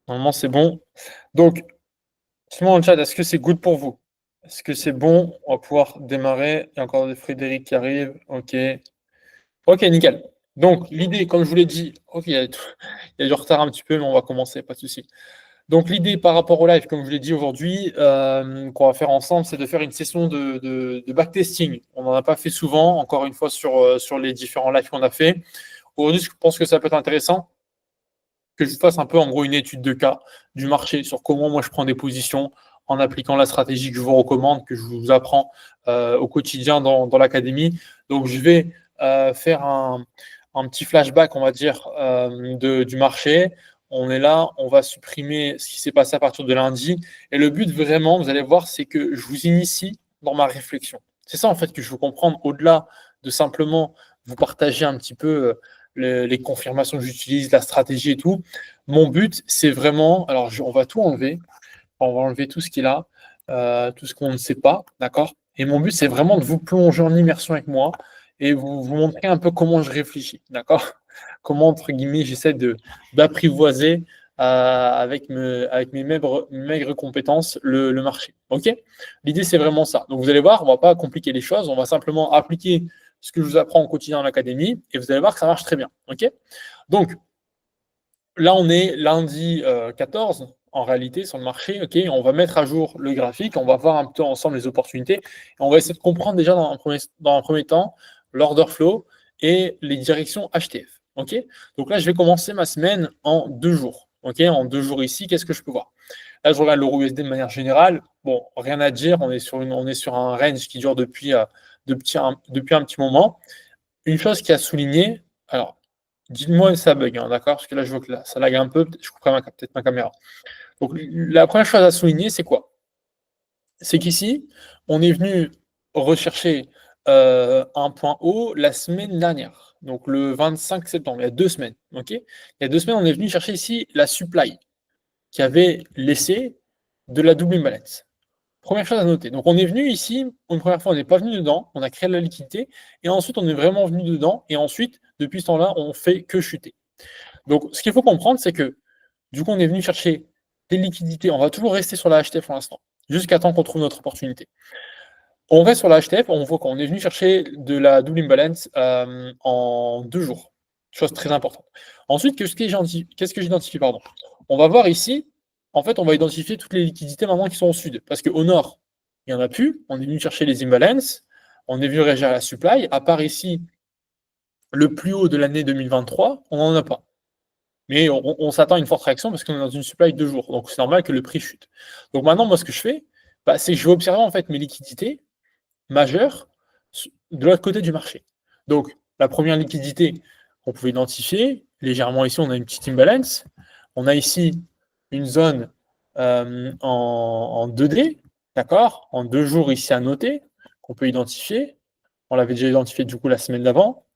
Normalement, c'est bon. Donc, dites-moi dans le chat, est-ce que c'est good pour vous? Est-ce que c'est bon? On va pouvoir démarrer. Il y a encore des Frédéric qui arrivent. Ok. Ok, nickel. Donc, l'idée, comme je vous l'ai dit, ok, il y a du retard un petit peu, mais on va commencer, pas de souci. Donc, l'idée par rapport au live, comme je vous l'ai dit aujourd'hui, qu'on va faire ensemble, c'est de faire une session de backtesting. On n'en a pas fait souvent, encore une fois, sur les différents lives qu'on a fait. Aujourd'hui, je pense que ça peut être intéressant que je fasse un peu, en gros, une étude de cas du marché sur comment moi je prends des positions en appliquant la stratégie que je vous recommande, que je vous apprends au quotidien dans l'académie. Donc, je vais faire un petit flashback, on va dire, du marché. On est là, on va supprimer ce qui s'est passé à partir de lundi. Et le but, vraiment, vous allez voir, c'est que je vous initie dans ma réflexion. C'est ça, en fait, que je veux comprendre, au-delà de simplement vous partager un petit peu les confirmations que j'utilise, la stratégie et tout. Mon but, c'est vraiment, alors on va tout enlever, on va enlever tout ce qu'il a, tout ce qu'on ne sait pas, d'accord? Et mon but, c'est vraiment de vous plonger en immersion avec moi et vous montrer un peu comment je réfléchis, d'accord? Comment, entre guillemets, j'essaie d'apprivoiser avec mes maigres compétences le marché. Ok? L'idée, c'est vraiment ça. Donc, vous allez voir, on ne va pas compliquer les choses, on va simplement appliquer ce que je vous apprends au quotidien dans l'académie et vous allez voir que ça marche très bien. Ok? Donc, là, on est lundi 14 en réalité sur le marché. Ok, on va mettre à jour le graphique, on va voir un peu ensemble les opportunités et on va essayer de comprendre déjà dans un premier temps l'order flow et les directions HTF. Ok, donc là, je vais commencer ma semaine en 2 jours. Ok, en 2 jours ici, qu'est-ce que je peux voir? Là, je regarde l'euro USD de manière générale. Bon, rien à dire, on est sur un range qui dure depuis un petit moment. Une chose qui a souligné, alors, dites-moi si ça bug, hein, d'accord? Parce que là, je vois que là, ça lag un peu, je couperai peut-être ma caméra. Donc, la première chose à souligner, c'est quoi? C'est qu'ici, on est venu rechercher un point haut la semaine dernière, donc le 25 septembre, il y a 2 semaines. Ok, il y a 2 semaines, on est venu chercher ici la supply qui avait laissé de la double imbalance. Première chose à noter. Donc, on est venu ici, une première fois, on n'est pas venu dedans, on a créé la liquidité, et ensuite, on est vraiment venu dedans, et ensuite, depuis ce temps-là, on fait que chuter. Donc, ce qu'il faut comprendre, c'est que, du coup, on est venu chercher des liquidités, on va toujours rester sur la HTF pour l'instant, jusqu'à temps qu'on trouve notre opportunité. On reste sur la HTF, on voit qu'on est venu chercher de la double imbalance en 2 jours, chose très importante. Ensuite, qu'est-ce que j'identifie, pardon? On va voir ici, en fait, on va identifier toutes les liquidités maintenant qui sont au sud, parce qu'au nord, il n'y en a plus, on est venu chercher les imbalances, on est venu réagir à la supply, à part ici, le plus haut de l'année 2023, on n'en a pas. Mais on s'attend à une forte réaction parce qu'on est dans une supply de 2 jours, donc c'est normal que le prix chute. Donc maintenant, moi, ce que je fais, bah, c'est que je vais observer en fait mes liquidités majeures de l'autre côté du marché. Donc, la première liquidité qu'on pouvait identifier, légèrement ici, on a une petite imbalance. On a ici une zone en 2D, d'accord? En 2 jours ici à noter, qu'on peut identifier. On l'avait déjà identifié du coup la semaine d'avant.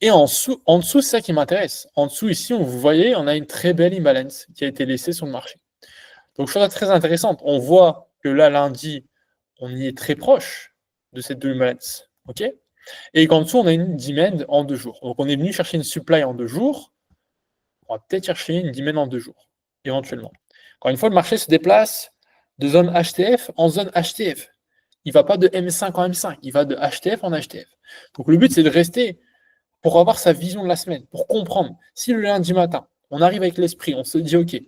Et en dessous, c'est ça qui m'intéresse. En dessous, ici, vous voyez, on a une très belle imbalance qui a été laissée sur le marché. Donc, chose très intéressante. On voit que là, lundi, on y est très proche de cette double imbalance. OK? Et qu'en dessous, on a une demand en 2 jours. Donc, on est venu chercher une supply en 2 jours. On va peut-être chercher une demand en 2 jours, éventuellement. Encore une fois, le marché se déplace de zone HTF en zone HTF. Il ne va pas de M5 en M5, il va de HTF en HTF. Donc, le but, c'est de rester pour avoir sa vision de la semaine, pour comprendre. Si le lundi matin, on arrive avec l'esprit, on se dit, OK,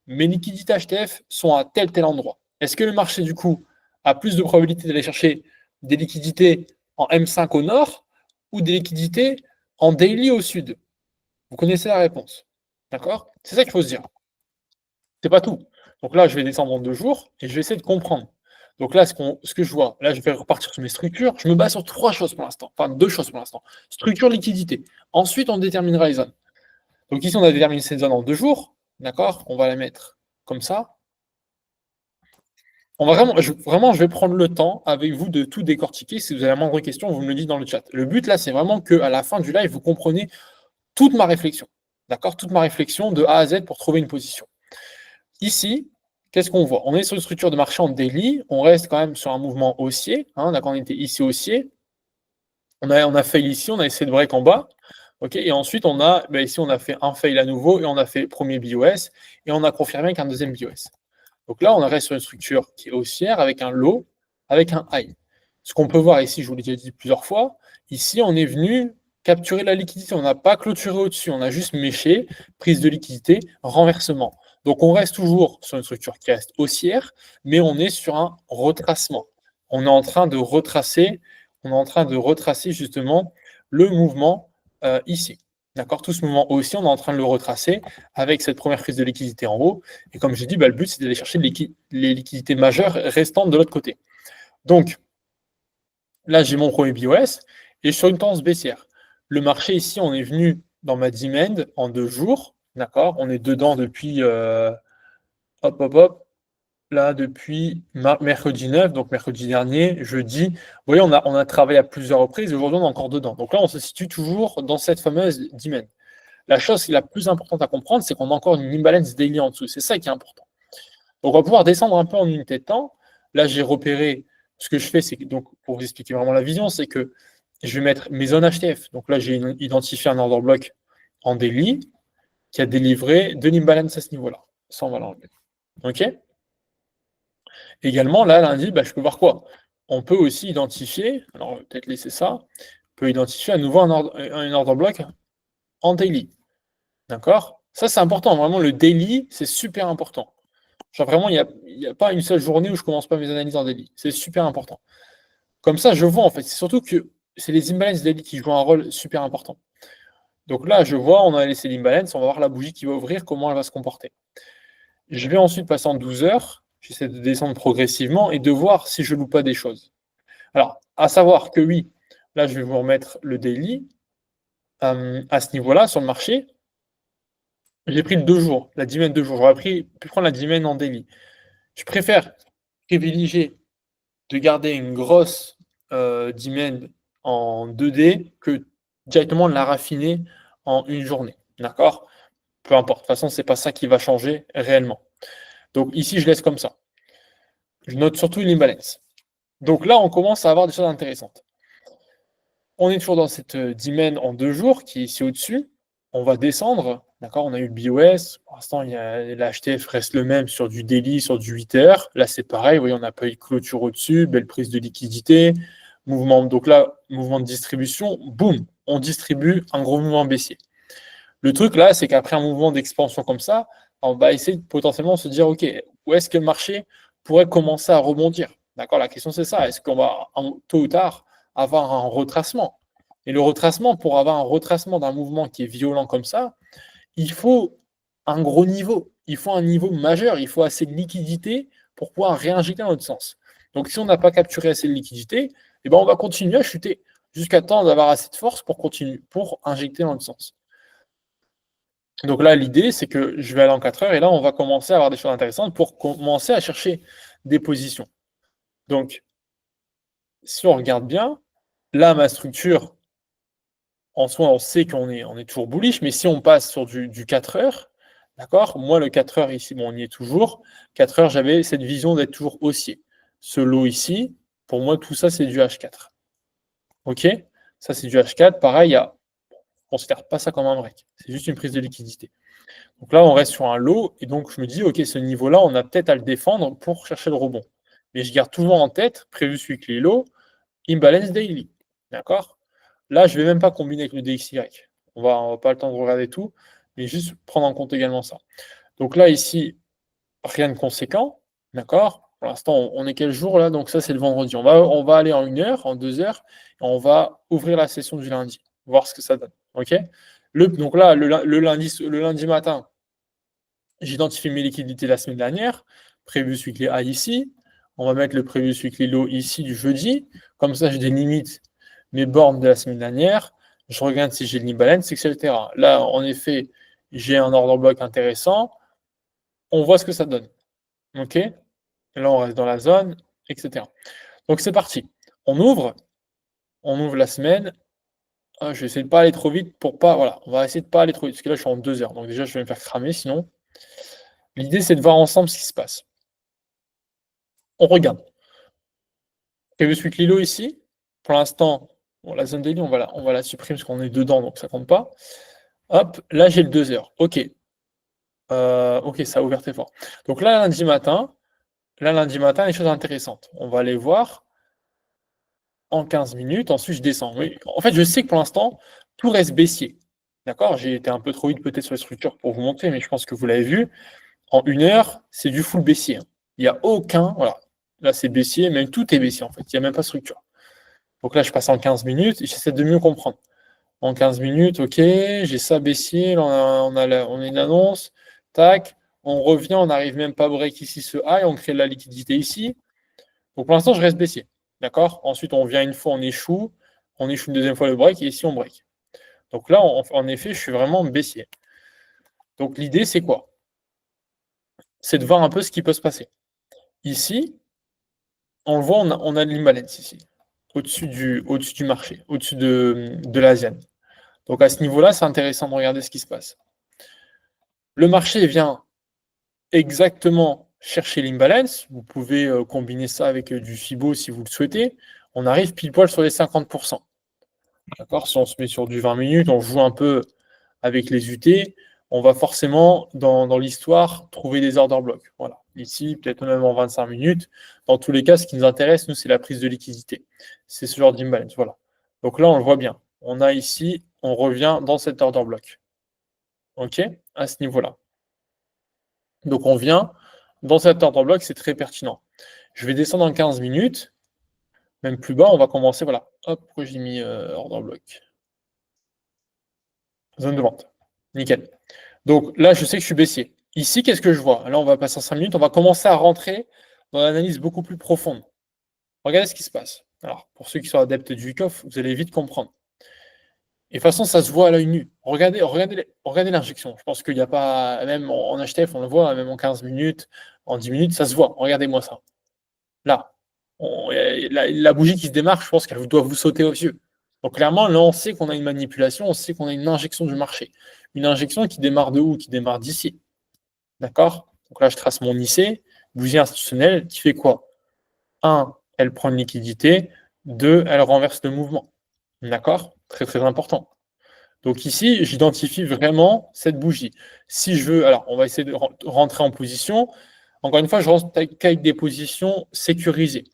mes liquidités HTF sont à tel endroit. Est-ce que le marché, du coup, a plus de probabilité d'aller chercher des liquidités en M5 au nord ou des liquidités en daily au sud? Vous connaissez la réponse. D'accord? C'est ça qu'il faut se dire. C'est pas tout. Donc là, je vais descendre en 2 jours et je vais essayer de comprendre. Donc là, ce que je vois, là, je vais repartir sur mes structures. Je me base sur 3 choses pour l'instant. Enfin, 2 choses pour l'instant. Structure, liquidité. Ensuite, on déterminera les zones. Donc ici, on a déterminé cette zone en 2 jours. D'accord? On va la mettre comme ça. On va vraiment, je vais prendre le temps avec vous de tout décortiquer. Si vous avez la moindre question, vous me le dites dans le chat. Le but là, c'est vraiment qu'à la fin du live, vous compreniez toute ma réflexion. D'accord? Toute ma réflexion de A à Z pour trouver une position. Ici, qu'est-ce qu'on voit? On est sur une structure de marché en daily, on reste quand même sur un mouvement haussier. D'accord, on était ici haussier. On a failli ici, on a essayé de break en bas. OK, et ensuite, ici, on a fait un fail à nouveau et on a fait premier BOS et on a confirmé avec un deuxième BOS. Donc là, on reste sur une structure qui est haussière avec un low, avec un high. Ce qu'on peut voir ici, je vous l'ai déjà dit plusieurs fois, ici, on est venu capturer la liquidité. On n'a pas clôturé au-dessus, on a juste méché, prise de liquidité, renversement. Donc on reste toujours sur une structure qui reste haussière, mais on est sur un retracement. On est en train de retracer, justement le mouvement ici. D'accord? Tout ce mouvement haussier, on est en train de le retracer avec cette première prise de liquidité en haut. Et comme j'ai dit, le but, c'est d'aller chercher les liquidités majeures restantes de l'autre côté. Donc, là, j'ai mon premier BOS et je suis sur une tendance baissière. Le marché, ici, on est venu dans ma demand en 2 jours. D'accord? On est dedans depuis, hop, hop, hop, là, depuis mercredi 9, donc mercredi dernier, jeudi. Vous voyez, on a travaillé à plusieurs reprises et aujourd'hui, on est encore dedans. Donc là, on se situe toujours dans cette fameuse demand. La chose la plus importante à comprendre, c'est qu'on a encore une imbalance daily en dessous. C'est ça qui est important. Donc, on va pouvoir descendre un peu en unité de temps. Là, j'ai repéré, ce que je fais, c'est que, donc, pour vous expliquer vraiment la vision, c'est que je vais mettre mes zones HTF. Donc là, j'ai identifié un order block en daily qui a délivré de l'imbalance à ce niveau-là. Ça, on va l'enlever. OK? Également, là, lundi, je peux voir quoi? On peut aussi identifier, alors on va peut-être laisser ça, on peut identifier à nouveau un order block en daily. D'accord? Ça, c'est important. Vraiment, le daily, c'est super important. Genre vraiment, il n'y a pas une seule journée où je ne commence pas mes analyses en daily. C'est super important. Comme ça, je vois en fait. C'est surtout que c'est les imbalances daily qui jouent un rôle super important. Donc là, je vois, on a laissé l'imbalance, on va voir la bougie qui va ouvrir, comment elle va se comporter. Je vais ensuite passer en 12 heures, j'essaie de descendre progressivement et de voir si je ne loupe pas des choses. Alors, à savoir que oui, là, je vais vous remettre le daily à ce niveau-là sur le marché. J'ai pris le 2 jours, la dizaine de 2 jours. J'aurais pu prendre la dizaine en daily. Je préfère privilégier de garder une grosse demand en 2D que directement de la raffiner en une journée. D'accord? Peu importe. De toute façon, ce n'est pas ça qui va changer réellement. Donc ici, je laisse comme ça. Je note surtout une imbalance. Donc là, on commence à avoir des choses intéressantes. On est toujours dans cette demand en 2 jours qui est ici au-dessus. On va descendre. D'accord? On a eu le BOS. Pour l'instant, l'HTF reste le même sur du daily, sur du 8 heures. Là, c'est pareil. Vous voyez, on n'a pas eu de clôture au-dessus. Belle prise de liquidité. Mouvement, donc là, mouvement de distribution. Boum, on distribue un gros mouvement baissier. Le truc là, c'est qu'après un mouvement d'expansion comme ça, on va essayer de potentiellement se dire, OK, où est-ce que le marché pourrait commencer à rebondir? D'accord? La question, c'est ça. Est-ce qu'on va, tôt ou tard, avoir un retracement? Et le retracement, pour avoir un retracement d'un mouvement qui est violent comme ça, il faut un gros niveau. Il faut un niveau majeur. Il faut assez de liquidité pour pouvoir réinjecter dans notre sens. Donc, si on n'a pas capturé assez de liquidité, eh ben, on va continuer à chuter jusqu'à temps d'avoir assez de force pour continuer, pour injecter dans notre sens. Donc là, l'idée, c'est que je vais aller en 4 heures et là, on va commencer à avoir des choses intéressantes pour commencer à chercher des positions. Donc, si on regarde bien, là, ma structure, en soi, on sait on est toujours bullish, mais si on passe sur du 4 heures, d'accord? Moi, le 4 heures ici, bon, on y est toujours. 4 heures, j'avais cette vision d'être toujours haussier. Ce lot ici, pour moi, tout ça, c'est du H4. OK? Ça, c'est du H4. Pareil, on ne considère pas ça comme un break. C'est juste une prise de liquidité. Donc là, on reste sur un lot, et donc je me dis, OK, ce niveau-là, on a peut-être à le défendre pour chercher le rebond. Mais je garde toujours en tête, prévu weekly low, imbalance daily. D'accord? Là, je ne vais même pas combiner avec le DXY. On va pas le temps de regarder tout, mais juste prendre en compte également ça. Donc là, ici, rien de conséquent. D'accord? Pour l'instant, on est quel jour là? Donc ça, c'est le vendredi. On va aller en 1 heure, en 2 heures, et on va ouvrir la session du lundi, voir ce que ça donne. OK? Donc là, le lundi matin, j'identifie mes liquidités la semaine dernière, previous weekly high ici, on va mettre le previous weekly low ici du jeudi, comme ça je délimite mes bornes de la semaine dernière, je regarde si j'ai de l'imbalance, etc. Là, en effet, j'ai un order block intéressant, on voit ce que ça donne. OK? Là, on reste dans la zone, etc. Donc c'est parti. On ouvre la semaine. Je vais essayer de ne pas aller trop vite pour pas. Voilà, on va essayer de ne pas aller trop vite, parce que là, je suis en 2 heures. Donc déjà, je vais me faire cramer sinon. L'idée, c'est de voir ensemble ce qui se passe. On regarde. Previous weekly low ici. Pour l'instant, Bon, la zone daily, on va la supprimer parce qu'on est dedans, donc ça compte pas. Hop, là j'ai le 2 heures. Ok. Ok, ça a ouvert très fort. Donc là, lundi matin, les choses intéressantes. On va aller voir en 15 minutes, ensuite je descends. Oui. En fait, je sais que pour l'instant, tout reste baissier. D'accord? J'ai été un peu trop vite peut-être sur la structure pour vous montrer, mais je pense que vous l'avez vu. En 1 heure, c'est du full baissier, hein. Il n'y a aucun. Voilà. Là, c'est baissier, même tout est baissier en fait. Il n'y a même pas de structure. Donc là, je passe en 15 minutes et j'essaie de mieux comprendre. En 15 minutes, ok, j'ai ça baissier, là, on a une annonce, tac, on revient, on n'arrive même pas à break ici ce high, on crée de la liquidité ici. Donc pour l'instant, je reste baissier. D'accord? Ensuite, on vient une fois, on échoue une deuxième fois le break, et ici, on break. Donc là, en effet, je suis vraiment baissier. Donc l'idée, c'est quoi? C'est de voir un peu ce qui peut se passer. Ici, on le voit, on a de l'imbalance ici, au-dessus du marché, au-dessus de l'Asian. Donc à ce niveau-là, c'est intéressant de regarder ce qui se passe. Le marché vient exactement chercher l'imbalance. Vous pouvez combiner ça avec du Fibo si vous le souhaitez. On arrive pile poil sur les 50%. D'accord? Si on se met sur du 20 minutes, on joue un peu avec les UT, on va forcément, dans l'histoire, trouver des order blocks. Voilà. Ici, peut-être même en 25 minutes. Dans tous les cas, ce qui nous intéresse, nous, c'est la prise de liquidité. C'est ce genre d'imbalance. Voilà. Donc là, on le voit bien. On a ici, on revient dans cet order block. OK? À ce niveau-là. Donc on vient dans cet order block, c'est très pertinent. Je vais descendre en 15 minutes, même plus bas, on va commencer, voilà. Hop, pourquoi j'ai mis order block? Zone de vente. Nickel. Donc là, je sais que je suis baissier. Ici, qu'est-ce que je vois? Là, on va passer en 5 minutes, on va commencer à rentrer dans l'analyse beaucoup plus profonde. Regardez ce qui se passe. Alors, pour ceux qui sont adeptes du Wyckoff, vous allez vite comprendre. Et de toute façon, ça se voit à l'œil nu. Regardez l'injection. Je pense qu'il n'y a pas, même en HTF, on le voit, même en 15 minutes, en 10 minutes, ça se voit. Regardez-moi ça. Là, la bougie qui se démarque, je pense qu'elle doit vous sauter aux yeux. Donc clairement, là, on sait qu'on a une manipulation, on sait qu'on a une injection du marché. Une injection qui démarre de où? Qui démarre d'ici. D'accord? Donc là, je trace mon IC, bougie institutionnelle, qui fait quoi? 1, elle prend une liquidité. 2, elle renverse le mouvement. D'accord? Très très important. Donc ici, j'identifie vraiment cette bougie. Si je veux, alors on va essayer de rentrer en position. Encore une fois, je rentre qu'avec des positions sécurisées.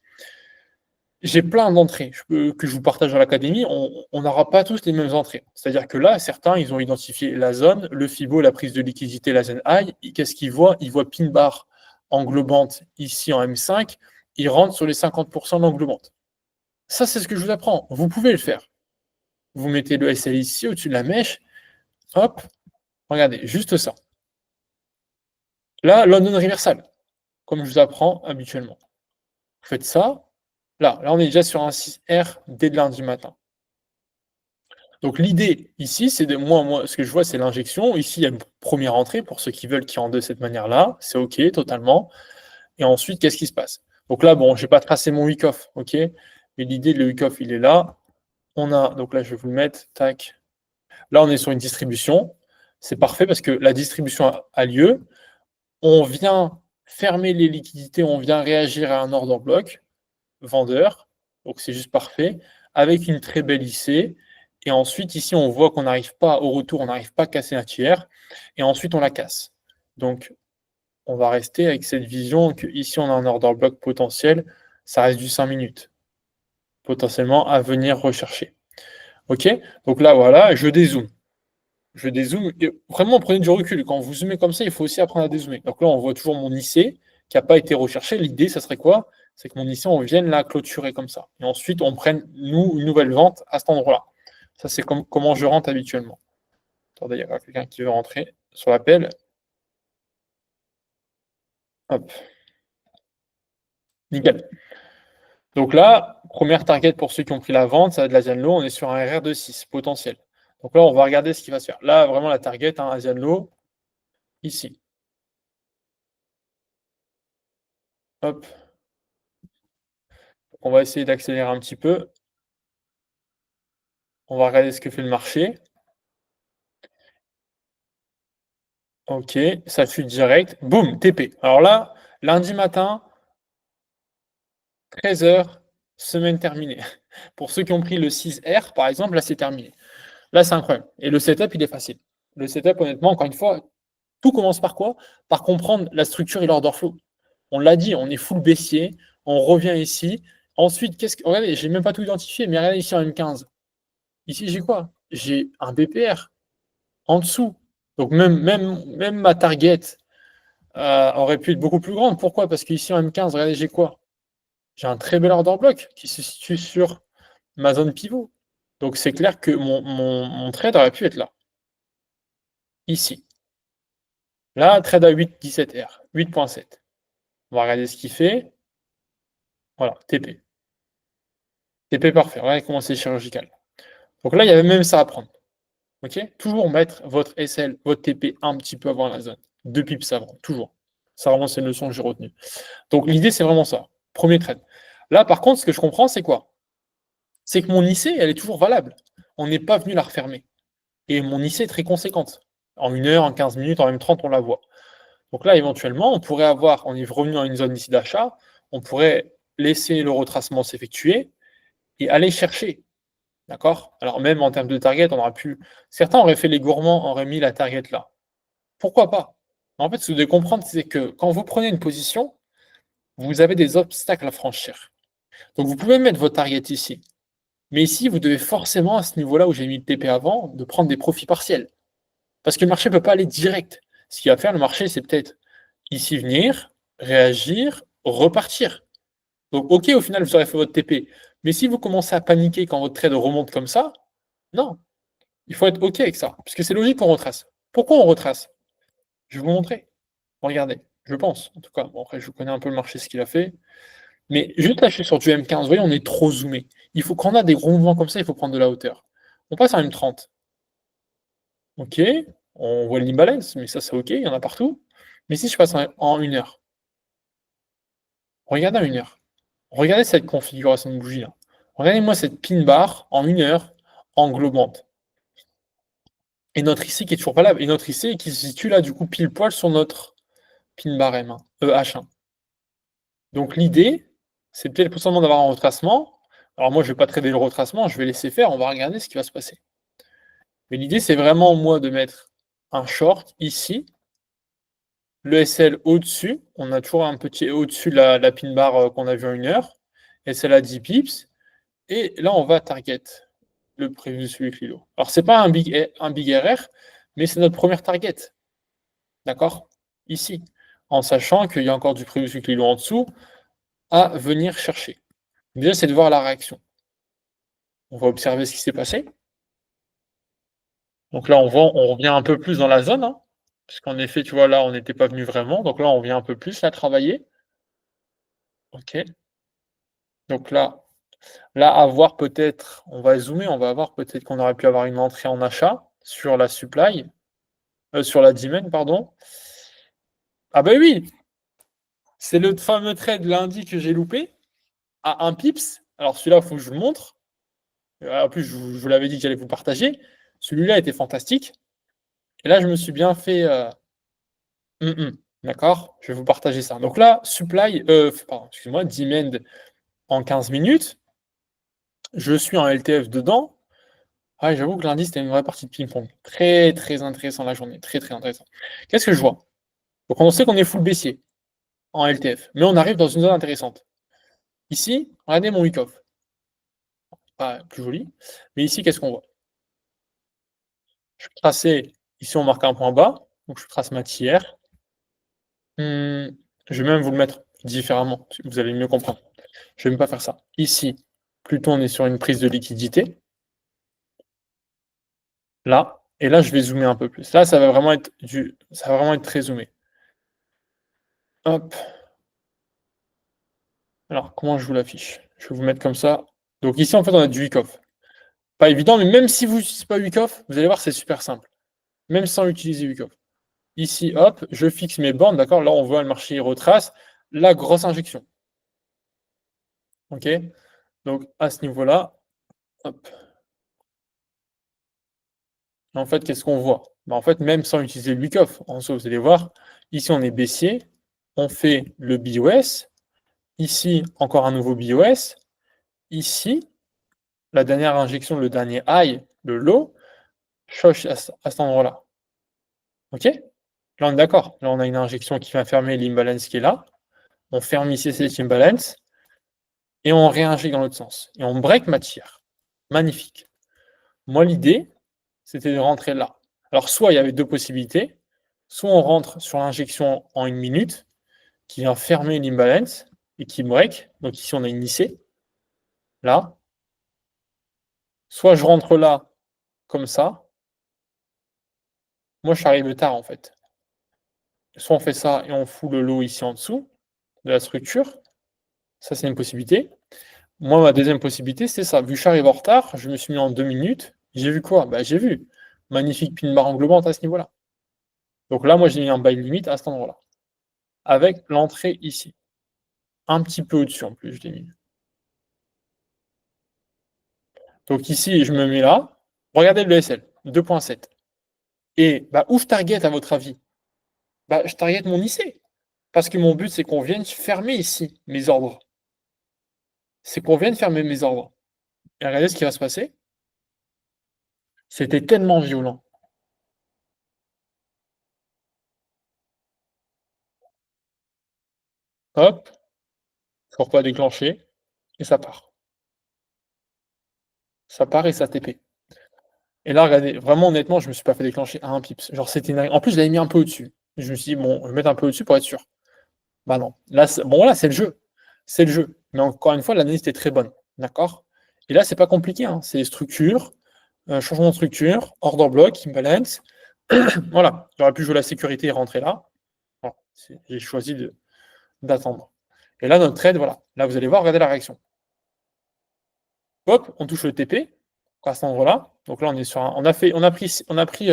J'ai plein d'entrées que je vous partage dans l'académie. On n'aura pas tous les mêmes entrées. C'est-à-dire que là, certains, ils ont identifié la zone, le FIBO, la prise de liquidité, la zone high. Qu'est-ce qu'ils voient? Ils voient pin bar englobante ici en M5. Ils rentrent sur les 50% d'englobante. Ça, c'est ce que je vous apprends. Vous pouvez le faire. Vous mettez le SL ici au-dessus de la mèche. Hop, regardez, juste ça. Là, London Reversal, comme je vous apprends habituellement. Vous faites ça. Là, on est déjà sur un 6R dès le lundi matin. Donc l'idée ici, c'est de moi, ce que je vois, c'est l'injection. Ici, il y a une première entrée pour ceux qui veulent qui rentrent de cette manière-là. C'est OK, totalement. Et ensuite, qu'est-ce qui se passe? Donc là, bon, je n'ai pas tracé mon week-off, OK? Mais l'idée, le week-off, il est là. On a, donc là, je vais vous le mettre, tac. Là, on est sur une distribution. C'est parfait parce que la distribution a lieu. On vient fermer les liquidités, on vient réagir à un order bloc, vendeur. Donc c'est juste parfait. Avec une très belle IC. Et ensuite, ici, on voit qu'on n'arrive pas, au retour, on n'arrive pas à casser la tiers. Et ensuite, on la casse. Donc, on va rester avec cette vision que ici, on a un order block potentiel. Ça reste du 5 minutes. Potentiellement à venir rechercher. OK? Donc là, voilà, je dézoome. Je dézoome. Et vraiment, prenez du recul. Quand vous zoomez comme ça, il faut aussi apprendre à dézoomer. Donc là, on voit toujours mon IC qui n'a pas été recherché. L'idée, ça serait quoi? C'est que mon IC, on vienne la clôturer comme ça. Et ensuite, on prenne, nous, une nouvelle vente à cet endroit-là. Ça, c'est comment je rentre habituellement. Attendez, il y a quelqu'un qui veut rentrer sur l'appel. Hop. Nickel. Donc là, première target pour ceux qui ont pris la vente, ça va de l'Asian Low. On est sur un RR de 6 potentiel. Donc là, on va regarder ce qui va se faire. Là, vraiment, la target, hein, Asian Low, ici. Hop. On va essayer d'accélérer un petit peu. On va regarder ce que fait le marché. OK, ça chute direct. Boum, TP. Alors là, lundi matin, 13 h, semaine terminée. Pour ceux qui ont pris le 6R, par exemple, là, c'est terminé. Là, c'est incroyable. Et le setup, il est facile. Le setup, honnêtement, encore une fois, tout commence par quoi? Par comprendre la structure et l'order flow. On l'a dit, on est full baissier, on revient ici. Ensuite, regardez, j'ai même pas tout identifié, mais regardez ici en M15. Ici, j'ai quoi? J'ai un BPR en dessous. Donc même ma target aurait pu être beaucoup plus grande. Pourquoi? Parce qu'ici en M15, regardez, j'ai quoi? J'ai un très bel order block qui se situe sur ma zone pivot. Donc c'est clair que mon trade aurait pu être là. Ici. Là, trade à 8,17R, 8,7. On va regarder ce qu'il fait. Voilà, TP. TP parfait. Regardez comment c'est chirurgical. Donc là, il y avait même ça à prendre. Ok? Toujours mettre votre SL, votre TP un petit peu avant la zone. 2 pips avant, toujours. Ça, vraiment, c'est une leçon que j'ai retenue. Donc l'idée, c'est vraiment ça. Premier trade. Là, par contre, ce que je comprends, c'est quoi? C'est que mon IC, elle est toujours valable. On n'est pas venu la refermer. Et mon IC est très conséquente. En 1 heure, en 15 minutes, en même 30, on la voit. Donc là, éventuellement, on pourrait avoir, on est revenu dans une zone ici d'achat, on pourrait laisser le retracement s'effectuer et aller chercher. D'accord? Alors même en termes de target, on aurait pu. Certains auraient fait les gourmands, auraient mis la target là. Pourquoi pas? En fait, ce que vous devez comprendre, c'est que quand vous prenez une position, vous avez des obstacles à franchir. Donc vous pouvez mettre votre target ici. Mais ici, vous devez forcément, à ce niveau-là où j'ai mis le TP avant, de prendre des profits partiels. Parce que le marché ne peut pas aller direct. Ce qu'il va faire, le marché, c'est peut-être ici venir, réagir, repartir. Donc, ok, au final, vous aurez fait votre TP. Mais si vous commencez à paniquer quand votre trade remonte comme ça, non, il faut être ok avec ça. Parce que c'est logique qu'on retrace. Pourquoi on retrace? Je vais vous montrer. Regardez, je pense, en tout cas. Bon, après, je connais un peu le marché, ce qu'il a fait. Mais juste là, je suis sur du M15. Vous voyez, on est trop zoomé. Il faut, quand on a des gros mouvements comme ça, il faut prendre de la hauteur. On passe en M30. Ok, on voit l'imbalance, mais ça, c'est ok, il y en a partout. Mais si je passe en 1 heure, regardez en 1 heure. Regardez cette configuration de bougie là. Regardez-moi cette pin bar en 1 heure englobante. Et notre IC qui est toujours pas là. Et notre IC qui se situe là, du coup, pile poil sur notre pin bar M1, H1. Donc l'idée, c'est peut-être potentiellement d'avoir un retracement. Alors moi, je ne vais pas trader le retracement, je vais laisser faire, on va regarder ce qui va se passer. Mais l'idée, c'est vraiment, moi, de mettre un short ici, le SL au-dessus. On a toujours un petit au-dessus de la pin bar qu'on a vu en 1 heure. SL à 10 pips. Et là, on va target le prévu celui Clilo. Alors, c'est pas un big RR, mais c'est notre première target. D'accord? Ici. En sachant qu'il y a encore du prévu celui Clilo en dessous à venir chercher. Déjà, c'est de voir la réaction. On va observer ce qui s'est passé. Donc là, on revient un peu plus dans la zone, hein, puisqu'en effet, tu vois, là, on n'était pas venu vraiment. Donc là, on vient un peu plus la travailler. OK. Donc là, à voir peut-être, on va zoomer, on va voir peut-être qu'on aurait pu avoir une entrée en achat sur la supply, sur la demand, pardon. Ah ben oui, c'est le fameux trade lundi que j'ai loupé à 1 pips. Alors celui-là, il faut que je vous le montre. En plus, je vous l'avais dit que j'allais vous le partager. Celui-là était fantastique. Et là, je me suis bien fait. D'accord? Je vais vous partager ça. Donc là, supply, pardon, excuse-moi, demand en 15 minutes. Je suis en LTF dedans. Ah, j'avoue que lundi, c'était une vraie partie de ping-pong. Très, très intéressant la journée. Très, très intéressant. Qu'est-ce que je vois? Donc, on sait qu'on est full baissier en LTF, mais on arrive dans une zone intéressante. Ici, regardez mon week-off. Pas plus joli. Mais ici, qu'est-ce qu'on voit? Je vais tracer. Ici, on marque un point bas. Donc, je trace ma tiers. Je vais même vous le mettre différemment. Vous allez mieux comprendre. Je ne vais même pas faire ça. Ici, plutôt, on est sur une prise de liquidité. Là. Et là, je vais zoomer un peu plus. Là, ça va vraiment être très zoomé. Hop. Alors, comment je vous l'affiche? Je vais vous mettre comme ça. Donc ici, en fait, on a du week-off. Pas évident, mais même si vous n'utilisez pas week-off, vous allez voir, c'est super simple. Même sans utiliser week-off. Ici, hop, je fixe mes bornes, d'accord? Là, on voit le marché retrace. La grosse injection. OK? Donc, à ce niveau-là, hop. En fait, qu'est-ce qu'on voit? En fait, même sans utiliser le week-off, en soi, vous allez voir, ici, on est baissier. On fait le BOS. Ici, encore un nouveau BOS. Ici, la dernière injection, le dernier high, le low, choche à cet endroit-là. OK? Là, on est d'accord. Là, on a une injection qui va fermer l'imbalance qui est là. On ferme ici cette imbalance et on réinjecte dans l'autre sens. Et on break matière. Magnifique. Moi, l'idée, c'était de rentrer là. Alors, soit il y avait deux possibilités. Soit on rentre sur l'injection en 1 minute, qui vient fermer l'imbalance et qui break. Donc ici, on a une IC. Là. Soit je rentre là, comme ça. Moi, je suis arrivé tard, en fait. Soit on fait ça et on fout le lot ici en dessous de la structure. Ça, c'est une possibilité. Moi, ma deuxième possibilité, c'est ça. Vu que je suis arrivé en retard, je me suis mis en 2 minutes. J'ai vu quoi? Bah, j'ai vu. Magnifique pin bar englobante à ce niveau-là. Donc là, moi, j'ai mis un buy limit à cet endroit-là. Avec l'entrée ici. Un petit peu au-dessus en plus, je l'ai mis. Donc ici, je me mets là. Regardez le SL, 2.7. Et bah, où je target à votre avis? Bah, je target mon IC. Parce que mon but, c'est qu'on vienne fermer ici mes ordres. C'est qu'on vienne fermer mes ordres. Et regardez ce qui va se passer. C'était tellement violent. Hop, faut pas déclencher. Et ça part. Ça part et ça TP. Et là, regardez, vraiment honnêtement, je me suis pas fait déclencher à un pips. Genre, c'était en plus, je l'avais mis un peu au-dessus. Je me suis dit, bon, je vais mettre un peu au-dessus pour être sûr. Bah non. Là, bon, voilà, c'est le jeu. C'est le jeu. Mais encore une fois, l'analyse était très bonne. D'accord? Et là, c'est pas compliqué, hein. C'est structure, changement de structure, order block, imbalance. Voilà. J'aurais pu jouer la sécurité et rentrer là. Voilà. J'ai choisi d'attendre. Et là, notre trade, voilà. Là, vous allez voir, regardez la réaction. Hop, on touche le TP à cet endroit-là. Donc là, on est sur un, on a pris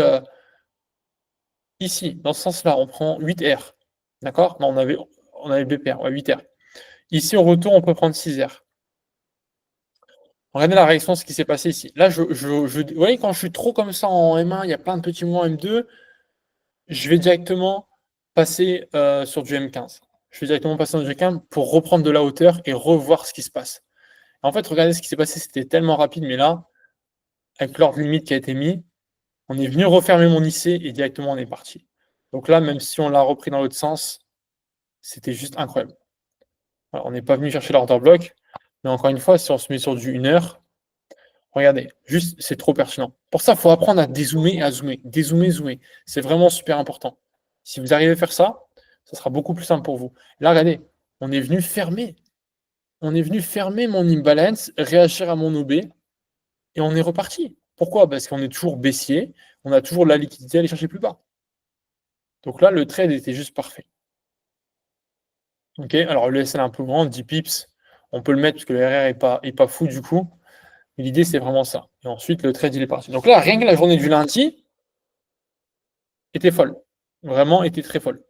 ici, dans ce sens-là, on prend 8R. D'accord? Non, on avait BPR, ouais, 8R. Ici, au retour, on peut prendre 6R. Regardez la réaction, ce qui s'est passé ici. Là, vous voyez, quand je suis trop comme ça en M1, il y a plein de petits mots en M2, je vais directement passer sur du M15. Je vais directement passer sur du M15 pour reprendre de la hauteur et revoir ce qui se passe. En fait, regardez ce qui s'est passé, c'était tellement rapide, mais là, avec l'ordre limite qui a été mis, on est venu refermer mon IC et directement on est parti. Donc là, même si on l'a repris dans l'autre sens, c'était juste incroyable. Alors, on n'est pas venu chercher l'order block, mais encore une fois, si on se met sur du 1 heure, regardez, juste, c'est trop pertinent. Pour ça, il faut apprendre à dézoomer et à zoomer. Dézoomer, zoomer. C'est vraiment super important. Si vous arrivez à faire ça, ça sera beaucoup plus simple pour vous. Là, regardez, on est venu fermer. On est venu fermer mon imbalance, réagir à mon OB, et on est reparti. Pourquoi? Parce qu'on est toujours baissier, on a toujours la liquidité à aller chercher plus bas. Donc là, le trade était juste parfait. Ok, alors le SL est un peu grand, 10 pips, on peut le mettre parce que le RR est pas fou du coup. Mais l'idée, c'est vraiment ça. Et ensuite, le trade, il est parti. Donc là, rien que la journée du lundi était folle. Vraiment, était très folle.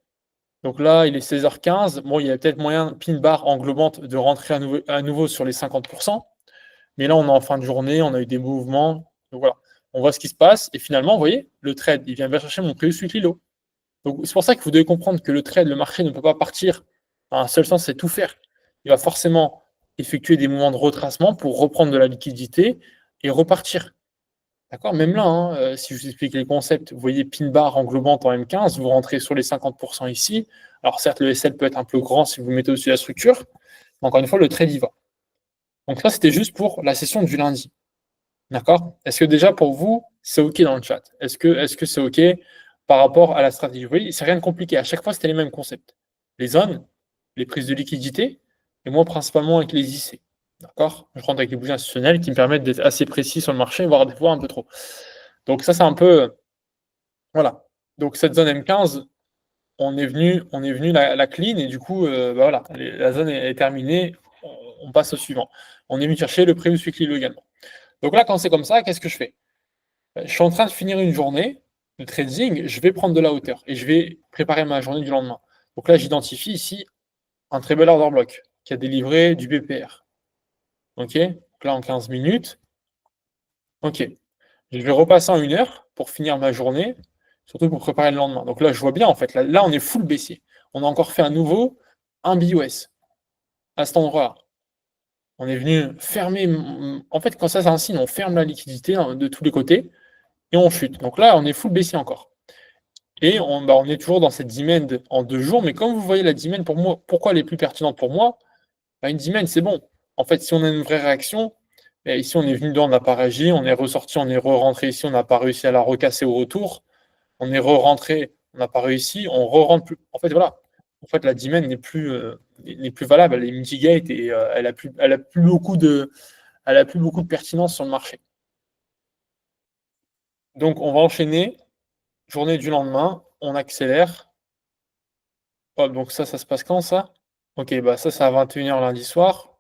Donc là, il est 16h15. Bon, il y a peut-être moyen, pin bar englobante, de rentrer à nouveau sur les 50%. Mais là, on est en fin de journée, on a eu des mouvements. Donc voilà, on voit ce qui se passe. Et finalement, vous voyez, le trade, il vient chercher mon previous weekly low. Donc c'est pour ça que vous devez comprendre que le trade, le marché ne peut pas partir dans un seul sens, c'est tout faire. Il va forcément effectuer des mouvements de retracement pour reprendre de la liquidité et repartir. D'accord? Même là, hein, si je vous explique les concepts, vous voyez pin bar englobante en M15, vous rentrez sur les 50% ici. Alors certes, le SL peut être un peu grand si vous le mettez au-dessus de la structure, mais encore une fois, le trade y va. Donc ça, c'était juste pour la session du lundi. D'accord? Est-ce que déjà pour vous, c'est OK dans le chat? Est-ce que c'est OK par rapport à la stratégie? Vous voyez, c'est rien de compliqué. À chaque fois, c'était les mêmes concepts. Les zones, les prises de liquidité, et moi principalement avec les IC. D'accord? Je rentre avec les bougies institutionnelles qui me permettent d'être assez précis sur le marché, voire des fois un peu trop. Donc ça, c'est un peu. Voilà. Donc cette zone M15, on est venu la clean, et du coup, bah voilà, la zone est terminée, on passe au suivant. On est venu chercher le previous weekly low également. Donc là, quand c'est comme ça, qu'est-ce que je fais? Je suis en train de finir une journée de trading, je vais prendre de la hauteur et je vais préparer ma journée du lendemain. Donc là, j'identifie ici un très bel order block qui a délivré du BPR. OK? Donc là, en 15 minutes. OK. Je vais repasser en 1 heure pour finir ma journée, surtout pour préparer le lendemain. Donc là, je vois bien, en fait, là on est full baissier. On a encore fait un nouveau, un BOS à cet endroit-là. On est venu fermer. En fait, quand ça, c'est un signe, on ferme la liquidité hein, de tous les côtés et on chute. Donc là, on est full baissier encore. Et on est toujours dans cette demand en 2 jours. Mais comme vous voyez, la demand, pour moi, pourquoi elle est plus pertinente pour moi? Bah, une demand, c'est bon. En fait, si on a une vraie réaction, ici, on est venu dedans, on n'a pas réagi, on est ressorti, on est re-rentré ici, on n'a pas réussi à la recasser au retour. On est re-rentré, on n'a pas réussi, on re-rentre plus. En fait, voilà. En fait, la demand n'est plus valable, elle est mitigate et elle a plus beaucoup de pertinence sur le marché. Donc, on va enchaîner. Journée du lendemain, on accélère. Hop, donc ça se passe quand ça? Ok, bah ça, c'est à 21h lundi soir.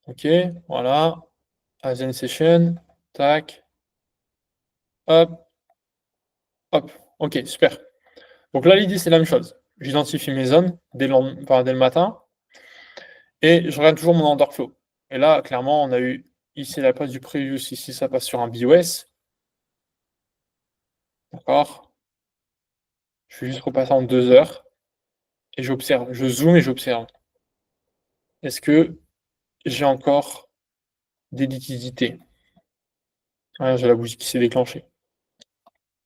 Ok, voilà. Asian Session. Tac. Hop, hop. Ok, super. Donc là, l'idée, c'est la même chose. J'identifie mes zones dès le matin et je regarde toujours mon order flow. Et là, clairement, on a eu ici la place du previous. Ici, ça passe sur un BOS. D'accord? Je vais juste repasser en 2 heures et j'observe. Je zoome et j'observe. Est-ce que j'ai encore des liquidités? Ah, j'ai la bougie qui s'est déclenchée.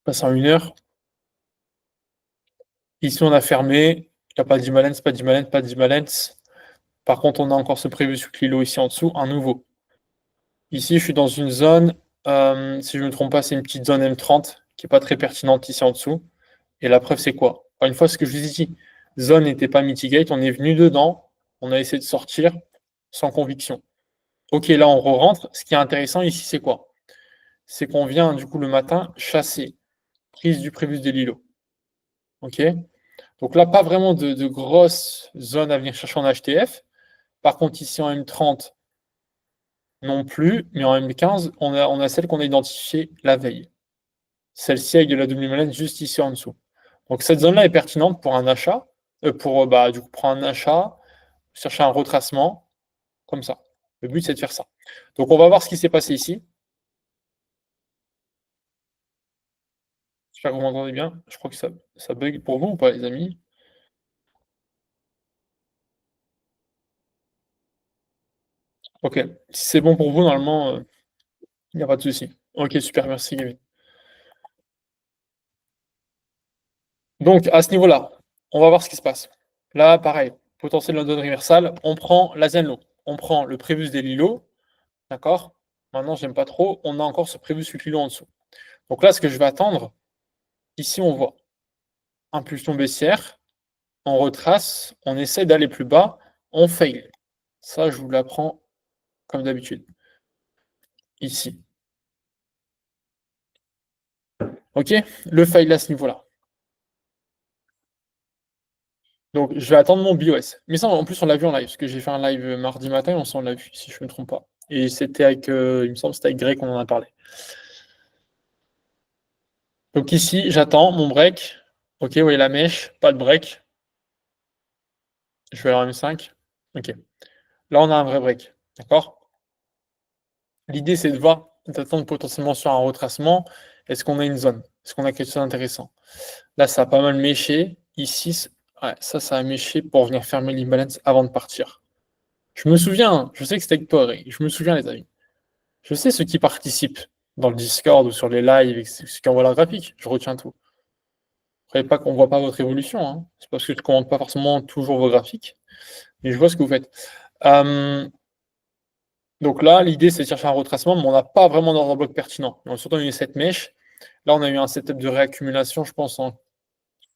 Passe en 1 heure. Ici, on a fermé. Il n'y a pas d'imbalance, pas d'imbalance, pas d'imbalance. Par contre, on a encore ce prévu sur Clilo ici en dessous, un nouveau. Ici, je suis dans une zone, si je ne me trompe pas, c'est une petite zone M30 qui n'est pas très pertinente ici en dessous. Et la preuve, c'est quoi? Encore une fois, ce que je vous ai dit, zone n'était pas mitigate, on est venu dedans, on a essayé de sortir sans conviction. Ok, là, on re-rentre. Ce qui est intéressant ici, c'est quoi? C'est qu'on vient, du coup, le matin, chasser. Prise du prévus des Lilo. Ok? Donc là, pas vraiment de grosses zones à venir chercher en HTF. Par contre, ici en M30, non plus, mais en M15, on a celle qu'on a identifiée la veille. Celle-ci avec de la double juste ici en dessous. Donc cette zone-là est pertinente pour un achat, du coup, prendre un achat, chercher un retracement, comme ça. Le but, c'est de faire ça. Donc on va voir ce qui s'est passé ici. J'espère que vous m'entendez bien. Je crois que ça bug pour vous ou pas, les amis? Ok. Si c'est bon pour vous, normalement, il n'y a pas de souci. Ok, super, merci, Kevin. Donc, à ce niveau-là, on va voir ce qui se passe. Là, pareil, potentiel London Universal, on prend la Zenlo, on prend le prévus des Lilo, d'accord? Maintenant, j'aime pas trop, on a encore ce prévus sur Lilo en dessous. Donc là, ce que je vais attendre, ici, on voit impulsion baissière, on retrace, on essaie d'aller plus bas, on fail. Ça, je vous l'apprends comme d'habitude. Ici. OK? Le fail à ce niveau-là. Donc, je vais attendre mon BOS. Mais ça, en plus, on l'a vu en live, parce que j'ai fait un live mardi matin, on s'en l'a vu, si je ne me trompe pas. Et c'était avec, il me semble, c'était avec Greg qu'on en a parlé. Donc ici, j'attends mon break. Ok, vous voyez la mèche, pas de break. Je vais aller en M5. Ok. Là, on a un vrai break. D'accord? L'idée, c'est de voir, d'attendre potentiellement sur un retracement. Est-ce qu'on a une zone? Est-ce qu'on a quelque chose d'intéressant? Là, ça a pas mal méché. Ici, ouais, ça a méché pour venir fermer l'imbalance avant de partir. Je me souviens, hein, je sais que c'était avec toi, Ray. Je me souviens, les amis. Je sais ceux qui participent dans le Discord ou sur les lives, et ceux qui envoient la graphique. Je retiens tout. Après, pas qu'on voit pas votre évolution, hein. C'est parce que je ne commande pas forcément toujours vos graphiques, mais je vois ce que vous faites. Donc là, l'idée, c'est de chercher un retracement, mais on n'a pas vraiment d'ordre bloc pertinent. On a surtout eu cette mèche. Là, on a eu un setup de réaccumulation, je pense, en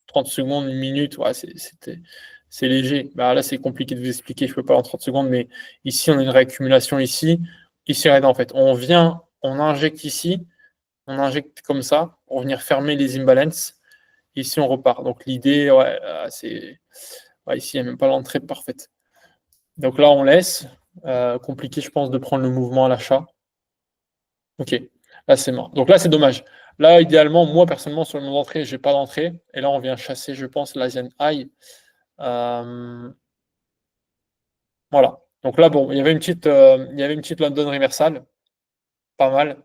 30 secondes, une minute. Ouais, c'est léger. Bah, là, c'est compliqué de vous expliquer, je ne peux pas en 30 secondes, mais ici, on a une réaccumulation ici. Ici, regardez, en fait, on vient, on injecte ici, on injecte comme ça pour venir fermer les imbalances. Ici, on repart. Donc l'idée, ouais, c'est. Ouais, ici, il n'y a même pas l'entrée parfaite. Donc là, on laisse. Compliqué, je pense, de prendre le mouvement à l'achat. Ok, là, c'est mort. Donc là, c'est dommage. Là, idéalement, moi, personnellement, sur le nom d'entrée, je n'ai pas d'entrée. Et là, on vient chasser, je pense, l'Asian High. Voilà. Donc là, bon, il y avait une petite London Reversal. Pas mal.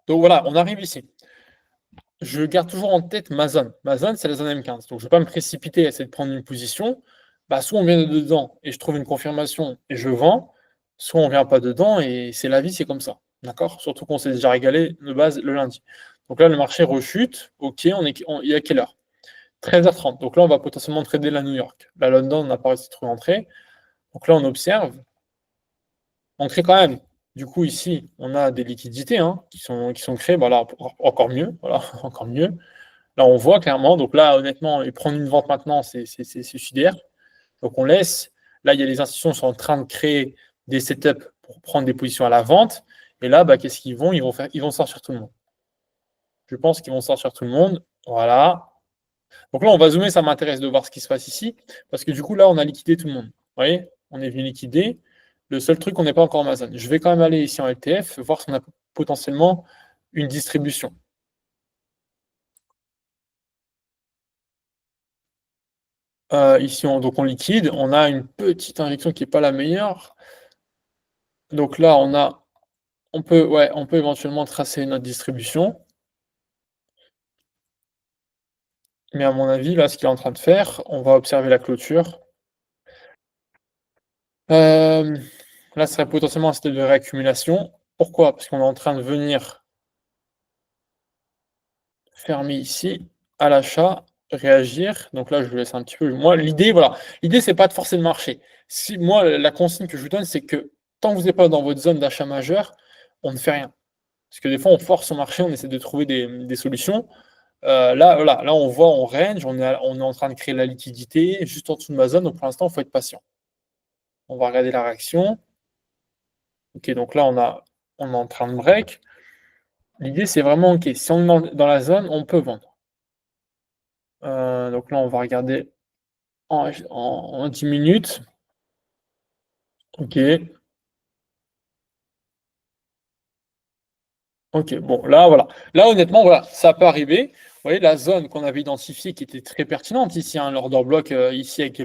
Donc voilà, on arrive ici. Je garde toujours en tête ma zone. Ma zone, c'est la zone M15. Donc je ne vais pas me précipiter à essayer de prendre une position. bah, soit on vient de dedans et je trouve une confirmation et je vends, soit on vient pas dedans et c'est la vie, c'est comme ça. D'accord? Surtout qu'on s'est déjà régalé de base le lundi. Donc là, le marché rechute. OK, il est à quelle heure? 13h30. Donc là, on va potentiellement trader la New York. La London, on n'a pas réussi à trouver entrée. Donc là, on observe. On crée quand même. Du coup, ici, on a des liquidités hein, qui sont créées. Voilà, encore mieux. Voilà, encore mieux. Là, on voit clairement. Donc là, honnêtement, et prendre une vente maintenant, c'est suicidaire. Donc on laisse. Là, il y a les institutions qui sont en train de créer des setups pour prendre des positions à la vente. Et là, bah, qu'est-ce qu'ils vont? Ils vont sortir tout le monde. Je pense qu'ils vont sortir tout le monde. Voilà. Donc là, on va zoomer, ça m'intéresse de voir ce qui se passe ici, parce que du coup, là, on a liquidé tout le monde. Vous voyez, on est venu liquider. Le seul truc, on n'est pas encore Amazon. Je vais quand même aller ici en LTF, voir si on a potentiellement une distribution. Ici, donc on liquide. On a une petite injection qui n'est pas la meilleure. Donc là, on peut éventuellement tracer notre distribution. Mais à mon avis, là, ce qu'il est en train de faire, on va observer la clôture. Là, ce serait potentiellement un stade de réaccumulation. Pourquoi? Parce qu'on est en train de venir fermer ici, à l'achat, réagir. Donc là, je vous laisse un petit peu. Moi, l'idée, voilà. L'idée, c'est pas de forcer le marché. Si, moi, la consigne que je vous donne, c'est que tant que vous n'êtes pas dans votre zone d'achat majeur, on ne fait rien. Parce que des fois, on force au marché, on essaie de trouver des solutions. Là, voilà, là, on voit, on range, on est en train de créer la liquidité juste en dessous de ma zone. Donc pour l'instant, il faut être patient. On va regarder la réaction. Ok, donc là, on est en train de break. L'idée, c'est vraiment, ok, si on est dans la zone, on peut vendre. Donc là, on va regarder en 10 minutes. Ok, ok, bon, là, voilà. Là, honnêtement, voilà, ça peut arriver. Vous voyez, la zone qu'on avait identifiée qui était très pertinente ici, hein, l'order block, ici avec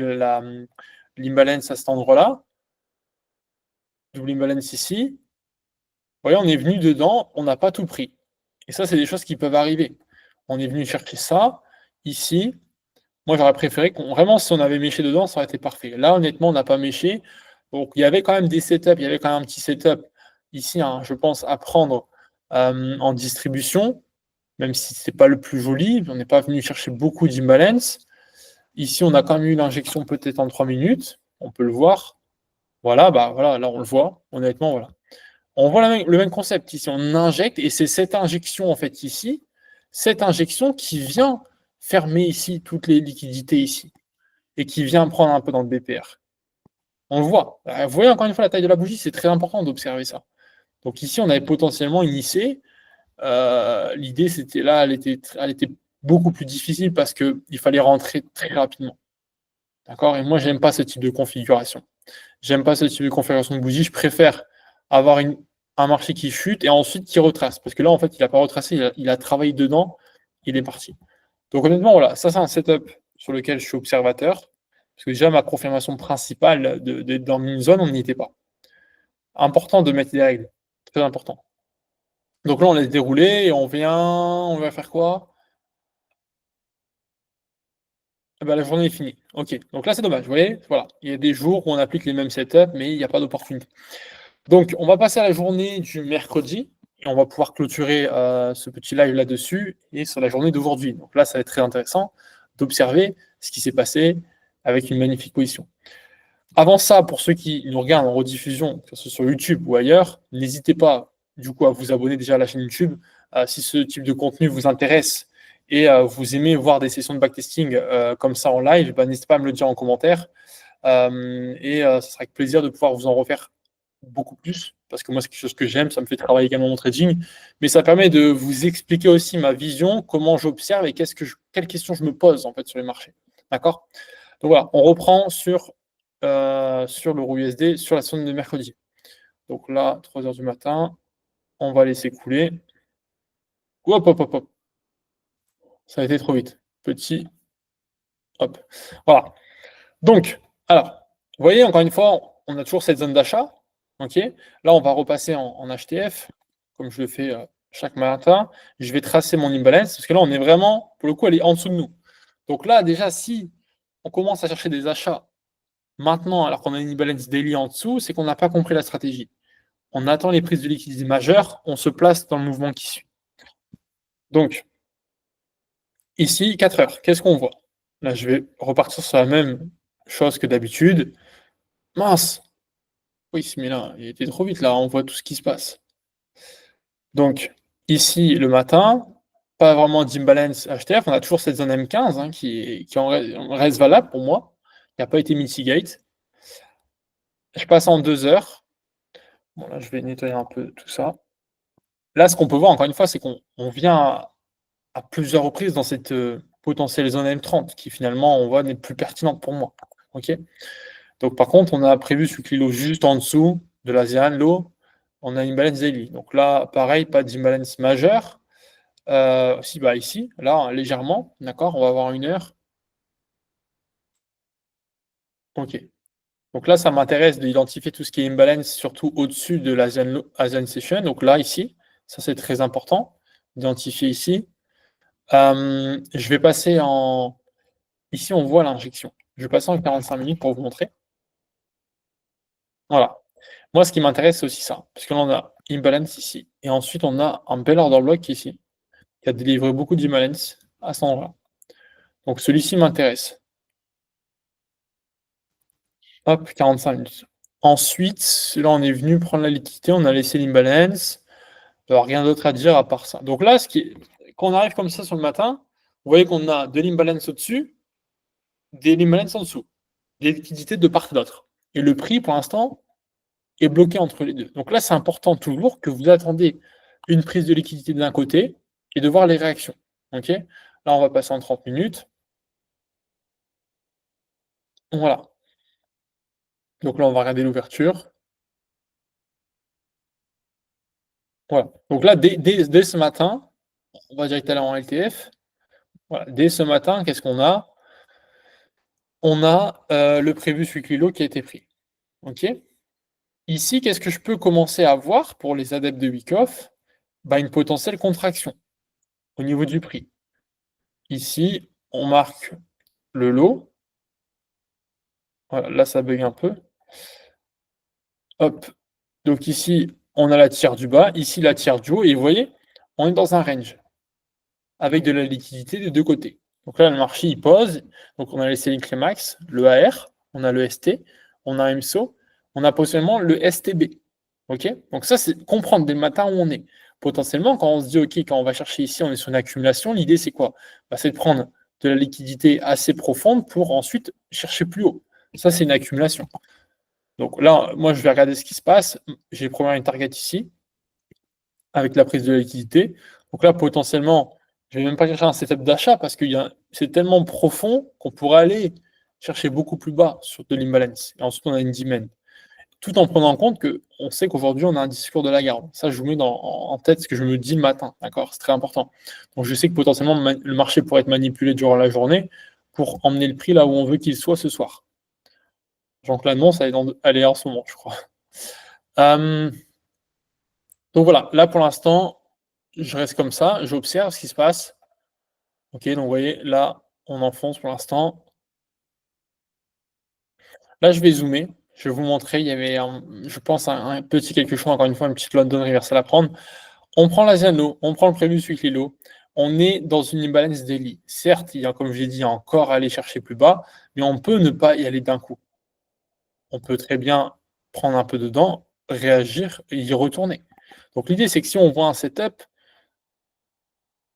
l'imbalance à cet endroit-là, double imbalance ici. Vous voyez, on est venu dedans, on n'a pas tout pris. Et ça, c'est des choses qui peuvent arriver. On est venu chercher ça, ici. Moi, j'aurais préféré qu'on vraiment, si on avait méché dedans, ça aurait été parfait. Là, honnêtement, on n'a pas méché. Donc, il y avait quand même des setups, il y avait quand même un petit setup ici, hein, je pense, à prendre en distribution, même si ce n'est pas le plus joli. On n'est pas venu chercher beaucoup d'imbalance. Ici, on a quand même eu l'injection peut-être en 3 minutes. On peut le voir. Voilà, bah voilà, là, on le voit. Honnêtement, voilà. On voit le même concept ici. On injecte, et c'est cette injection, en fait, ici, cette injection qui vient fermer ici toutes les liquidités ici et qui vient prendre un peu dans le BPR. On le voit. Vous voyez encore une fois la taille de la bougie, c'est très important d'observer ça. Donc ici, on avait potentiellement initié. L'idée, c'était là, elle était beaucoup plus difficile parce qu'il fallait rentrer très rapidement. D'accord? Et moi, j'aime pas ce type de configuration. J'aime pas ce type de configuration de bougie. Je préfère avoir un marché qui chute et ensuite qui retrace. Parce que là, en fait, il n'a pas retracé, il a travaillé dedans, il est parti. Donc honnêtement, voilà, ça c'est un setup sur lequel je suis observateur. Parce que déjà, ma confirmation principale d'être dans une zone, on n'y était pas. Important de mettre des règles. Très important. Donc là, on laisse dérouler et on va faire quoi? Eh ben, la journée est finie. Ok. Donc là, c'est dommage. Vous voyez, voilà. Il y a des jours où on applique les mêmes setups, mais il n'y a pas d'opportunité. Donc, on va passer à la journée du mercredi et on va pouvoir clôturer ce petit live là-dessus et sur la journée d'aujourd'hui. Donc là, ça va être très intéressant d'observer ce qui s'est passé avec une magnifique position. Avant ça, pour ceux qui nous regardent en rediffusion, que ce soit sur YouTube ou ailleurs, n'hésitez pas du coup à vous abonner déjà à la chaîne YouTube. Si ce type de contenu vous intéresse et vous aimez voir des sessions de backtesting comme ça en live, ben, n'hésitez pas à me le dire en commentaire. Ce sera avec plaisir de pouvoir vous en refaire beaucoup plus, parce que moi, c'est quelque chose que j'aime, ça me fait travailler également mon trading, mais ça permet de vous expliquer aussi ma vision, comment j'observe et quelles questions je me pose en fait sur les marchés. D'accord? Donc voilà, on reprend sur l'euro USD, sur la semaine de mercredi. Donc là, 3 heures du matin, on va laisser couler. Hop, hop, hop, hop. Ça a été trop vite. Petit, hop. Voilà. Donc, alors, vous voyez, encore une fois, on a toujours cette zone d'achat. Ok. Là, on va repasser en HTF, comme je le fais chaque matin. Je vais tracer mon imbalance, parce que là, on est vraiment, pour le coup, elle est en dessous de nous. Donc là, déjà, si on commence à chercher des achats Maintenant, alors qu'on a une imbalance daily en dessous, c'est qu'on n'a pas compris la stratégie. On attend les prises de liquidité majeures, on se place dans le mouvement qui suit. Donc, ici, 4 heures, qu'est-ce qu'on voit? Là, je vais repartir sur la même chose que d'habitude. Mince! Oui, mais là, il était trop vite, là, on voit tout ce qui se passe. Donc, ici, le matin, pas vraiment d'imbalance HTF, on a toujours cette zone M15 hein, qui reste valable pour moi, qui n'a pas été mitigate. Je passe en 2 heures. Bon, là, je vais nettoyer un peu tout ça. Là, ce qu'on peut voir, encore une fois, c'est qu'on vient à plusieurs reprises dans cette potentielle zone M30, qui finalement, on voit, n'est plus pertinente pour moi. Ok. Donc, par contre, on a prévu ce kilo juste en dessous de l'ASEAN Low, on a une imbalance daily. Donc là, pareil, pas d'imbalance majeure. Si, bah ici, là, légèrement, d'accord, on va avoir 1 heure. Ok. Donc là, ça m'intéresse d'identifier tout ce qui est imbalance, surtout au-dessus de l'ASEAN Session. Donc là, ici, ça c'est très important, d'identifier ici. Je vais passer en. Ici, on voit l'injection. Je vais passer en 45 minutes pour vous montrer. Voilà. Moi, ce qui m'intéresse, c'est aussi ça. Parce que là, on a imbalance ici. Et ensuite, on a un bel order block ici, qui a délivré beaucoup d'imbalance à cet endroit. Donc celui-ci m'intéresse. Hop, 45 minutes. Ensuite, là, on est venu prendre la liquidité, on a laissé l'imbalance. Alors, rien d'autre à dire à part ça. Donc là, quand on arrive comme ça sur le matin, vous voyez qu'on a de l'imbalance au-dessus, des l'imbalance en dessous, des liquidités de part et d'autre. Et le prix, pour l'instant, est bloqué entre les deux. Donc là, c'est important toujours que vous attendez une prise de liquidité d'un côté et de voir les réactions. Ok. Là, on va passer en 30 minutes. Voilà. Donc là, on va regarder l'ouverture. Voilà. Donc là, dès ce matin, on va directement en LTF. Voilà. Dès ce matin, qu'est-ce qu'on a? On a le prévu sur kilo qui a été pris. OK? Ici, qu'est-ce que je peux commencer à voir pour les adeptes de Wyckoff? Bah, une potentielle contraction au niveau du prix. Ici, on marque le lot. Voilà, là, ça bug un peu. Hop. Donc ici, on a la tiers du bas, ici la tiers du haut, et vous voyez, on est dans un range avec de la liquidité des deux côtés. Donc là, le marché, il pose. Donc on a les selling max, le AR, on a le ST, on a un MSO, on a potentiellement le STB. OK? Donc ça, c'est comprendre dès le matin où on est. Potentiellement, quand on se dit, OK, quand on va chercher ici, on est sur une accumulation, l'idée, c'est quoi? Bah, c'est de prendre de la liquidité assez profonde pour ensuite chercher plus haut. Ça, c'est une accumulation. Donc là, moi, je vais regarder ce qui se passe. J'ai première une target ici, avec la prise de la liquidité. Donc là, potentiellement, je ne vais même pas chercher un setup d'achat parce que c'est tellement profond qu'on pourrait aller chercher beaucoup plus bas sur de l'imbalance. Et ensuite, on a une demand. Tout en prenant en compte qu'on sait qu'aujourd'hui, on a un discours de la garde. Ça, je vous mets en tête ce que je me dis le matin. D'accord? C'est très important. Donc, je sais que potentiellement, le marché pourrait être manipulé durant la journée pour emmener le prix là où on veut qu'il soit ce soir. Donc, l'annonce, elle est en ce moment, je crois. Euh, donc, voilà. Là, pour l'instant, je reste comme ça. J'observe ce qui se passe. Ok, donc vous voyez, là, on enfonce pour l'instant. Là, je vais zoomer. Je vais vous montrer. Il y avait, je pense, un petit quelque chose, encore une fois, une petite London reversal à prendre. On prend l'Asiano, on prend le Previous Weekly Low. On est dans une imbalance daily. Certes, il y a, comme je l'ai dit, encore à aller chercher plus bas, mais on peut ne pas y aller d'un coup. On peut très bien prendre un peu dedans, réagir et y retourner. Donc l'idée, c'est que si on voit un setup,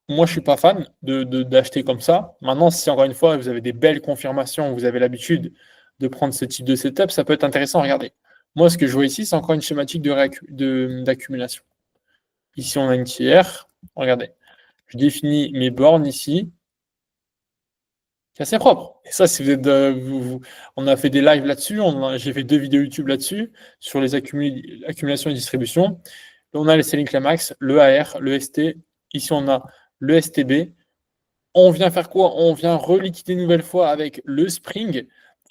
moi, je suis pas fan d'acheter comme ça. Maintenant, si encore une fois, vous avez des belles confirmations, vous avez l'habitude de prendre ce type de setup, ça peut être intéressant à regarder. Moi, ce que je vois ici, c'est encore une schématique d'accumulation. Ici, on a une tiers. Regardez, je définis mes bornes ici. C'est assez propre. Et ça, si vous êtes, on a fait des lives là-dessus, j'ai fait 2 vidéos YouTube là-dessus, sur les accumulations et distributions. On a les selling climax, le AR, le ST. Ici, on a le STB. On vient faire quoi? On vient reliquider une nouvelle fois avec le spring.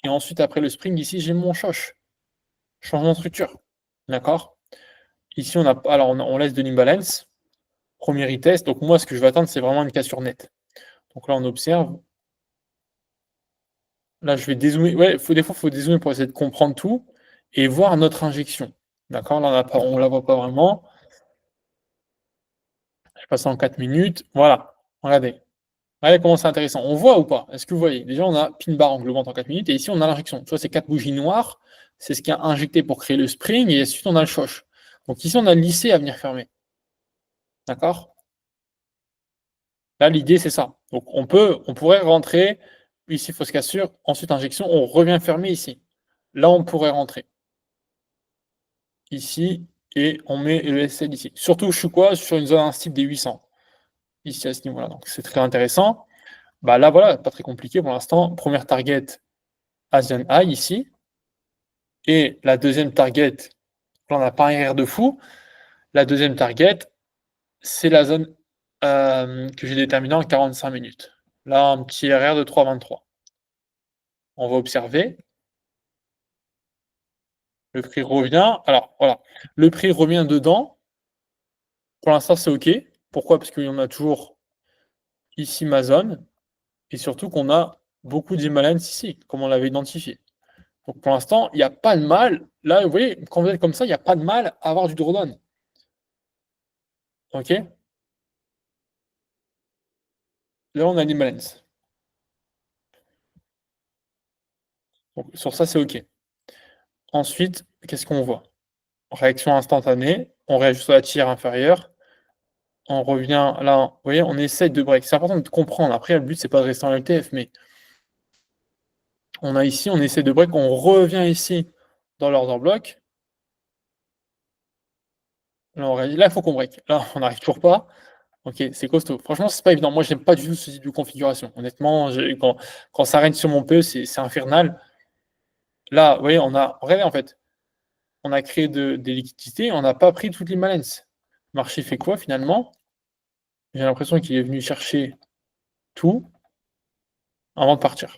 Et ensuite, après le spring, ici, j'ai mon choche. Changement de structure. D'accord? Ici, on laisse de l'imbalance. Premier retest. Donc, moi, ce que je vais attendre, c'est vraiment une cassure nette. Donc là, on observe. Là, je vais dézoomer. Ouais, des fois, il faut dézoomer pour essayer de comprendre tout et voir notre injection. D'accord? Là, on la voit pas vraiment. Je passe en 4 minutes. Voilà. Regardez. Regardez comment c'est intéressant. On voit ou pas? Est-ce que vous voyez? Déjà, on a pin bar englobante en 4 minutes et ici, on a l'injection. Tu vois, ces 4 bougies noires, c'est ce qui a injecté pour créer le spring et ensuite, on a le choche. Donc ici, on a le lissé à venir fermer. D'accord? Là, l'idée, c'est ça. Donc, on pourrait rentrer. Ici, fausse cassure. Ensuite, injection. On revient fermer ici. Là, on pourrait rentrer ici et on met le SL ici. Surtout, je suis quoi? Sur une zone type des 800. Ici, à ce niveau-là. Donc, c'est très intéressant. Bah là, voilà, pas très compliqué pour l'instant. Première target, Asian High ici. Et la deuxième target, là, on n'a pas un RR de fou. La deuxième target, c'est la zone que j'ai déterminée en 45 minutes. Là, un petit RR de 3,23. On va observer. Le prix revient. Alors, voilà. Le prix revient dedans. Pour l'instant, c'est OK. Pourquoi? Parce qu'il y en a toujours ici ma zone. Et surtout qu'on a beaucoup d'imbalance ici, comme on l'avait identifié. Donc pour l'instant, il n'y a pas de mal. Là, vous voyez, quand vous êtes comme ça, il n'y a pas de mal à avoir du drawdown. OK? Là, on a l'imbalance. Donc sur ça, c'est OK. Ensuite, qu'est-ce qu'on voit? Réaction instantanée. On réajuste la tiers inférieure. On revient là. Vous voyez, on essaie de break. C'est important de comprendre. Après, le but, c'est pas de rester en LTF, mais on a ici, on essaie de break. On revient ici dans l'order block. Là, il faut qu'on break. Là, on n'arrive toujours pas. OK, c'est costaud. Franchement, c'est pas évident. Moi, j'aime pas du tout ce type de configuration. Honnêtement, quand ça règne sur mon PE, c'est infernal. Là, vous voyez, regardez, en fait, on a créé des liquidités, on n'a pas pris toutes les balances. Le marché fait quoi finalement? J'ai l'impression qu'il est venu chercher tout avant de partir.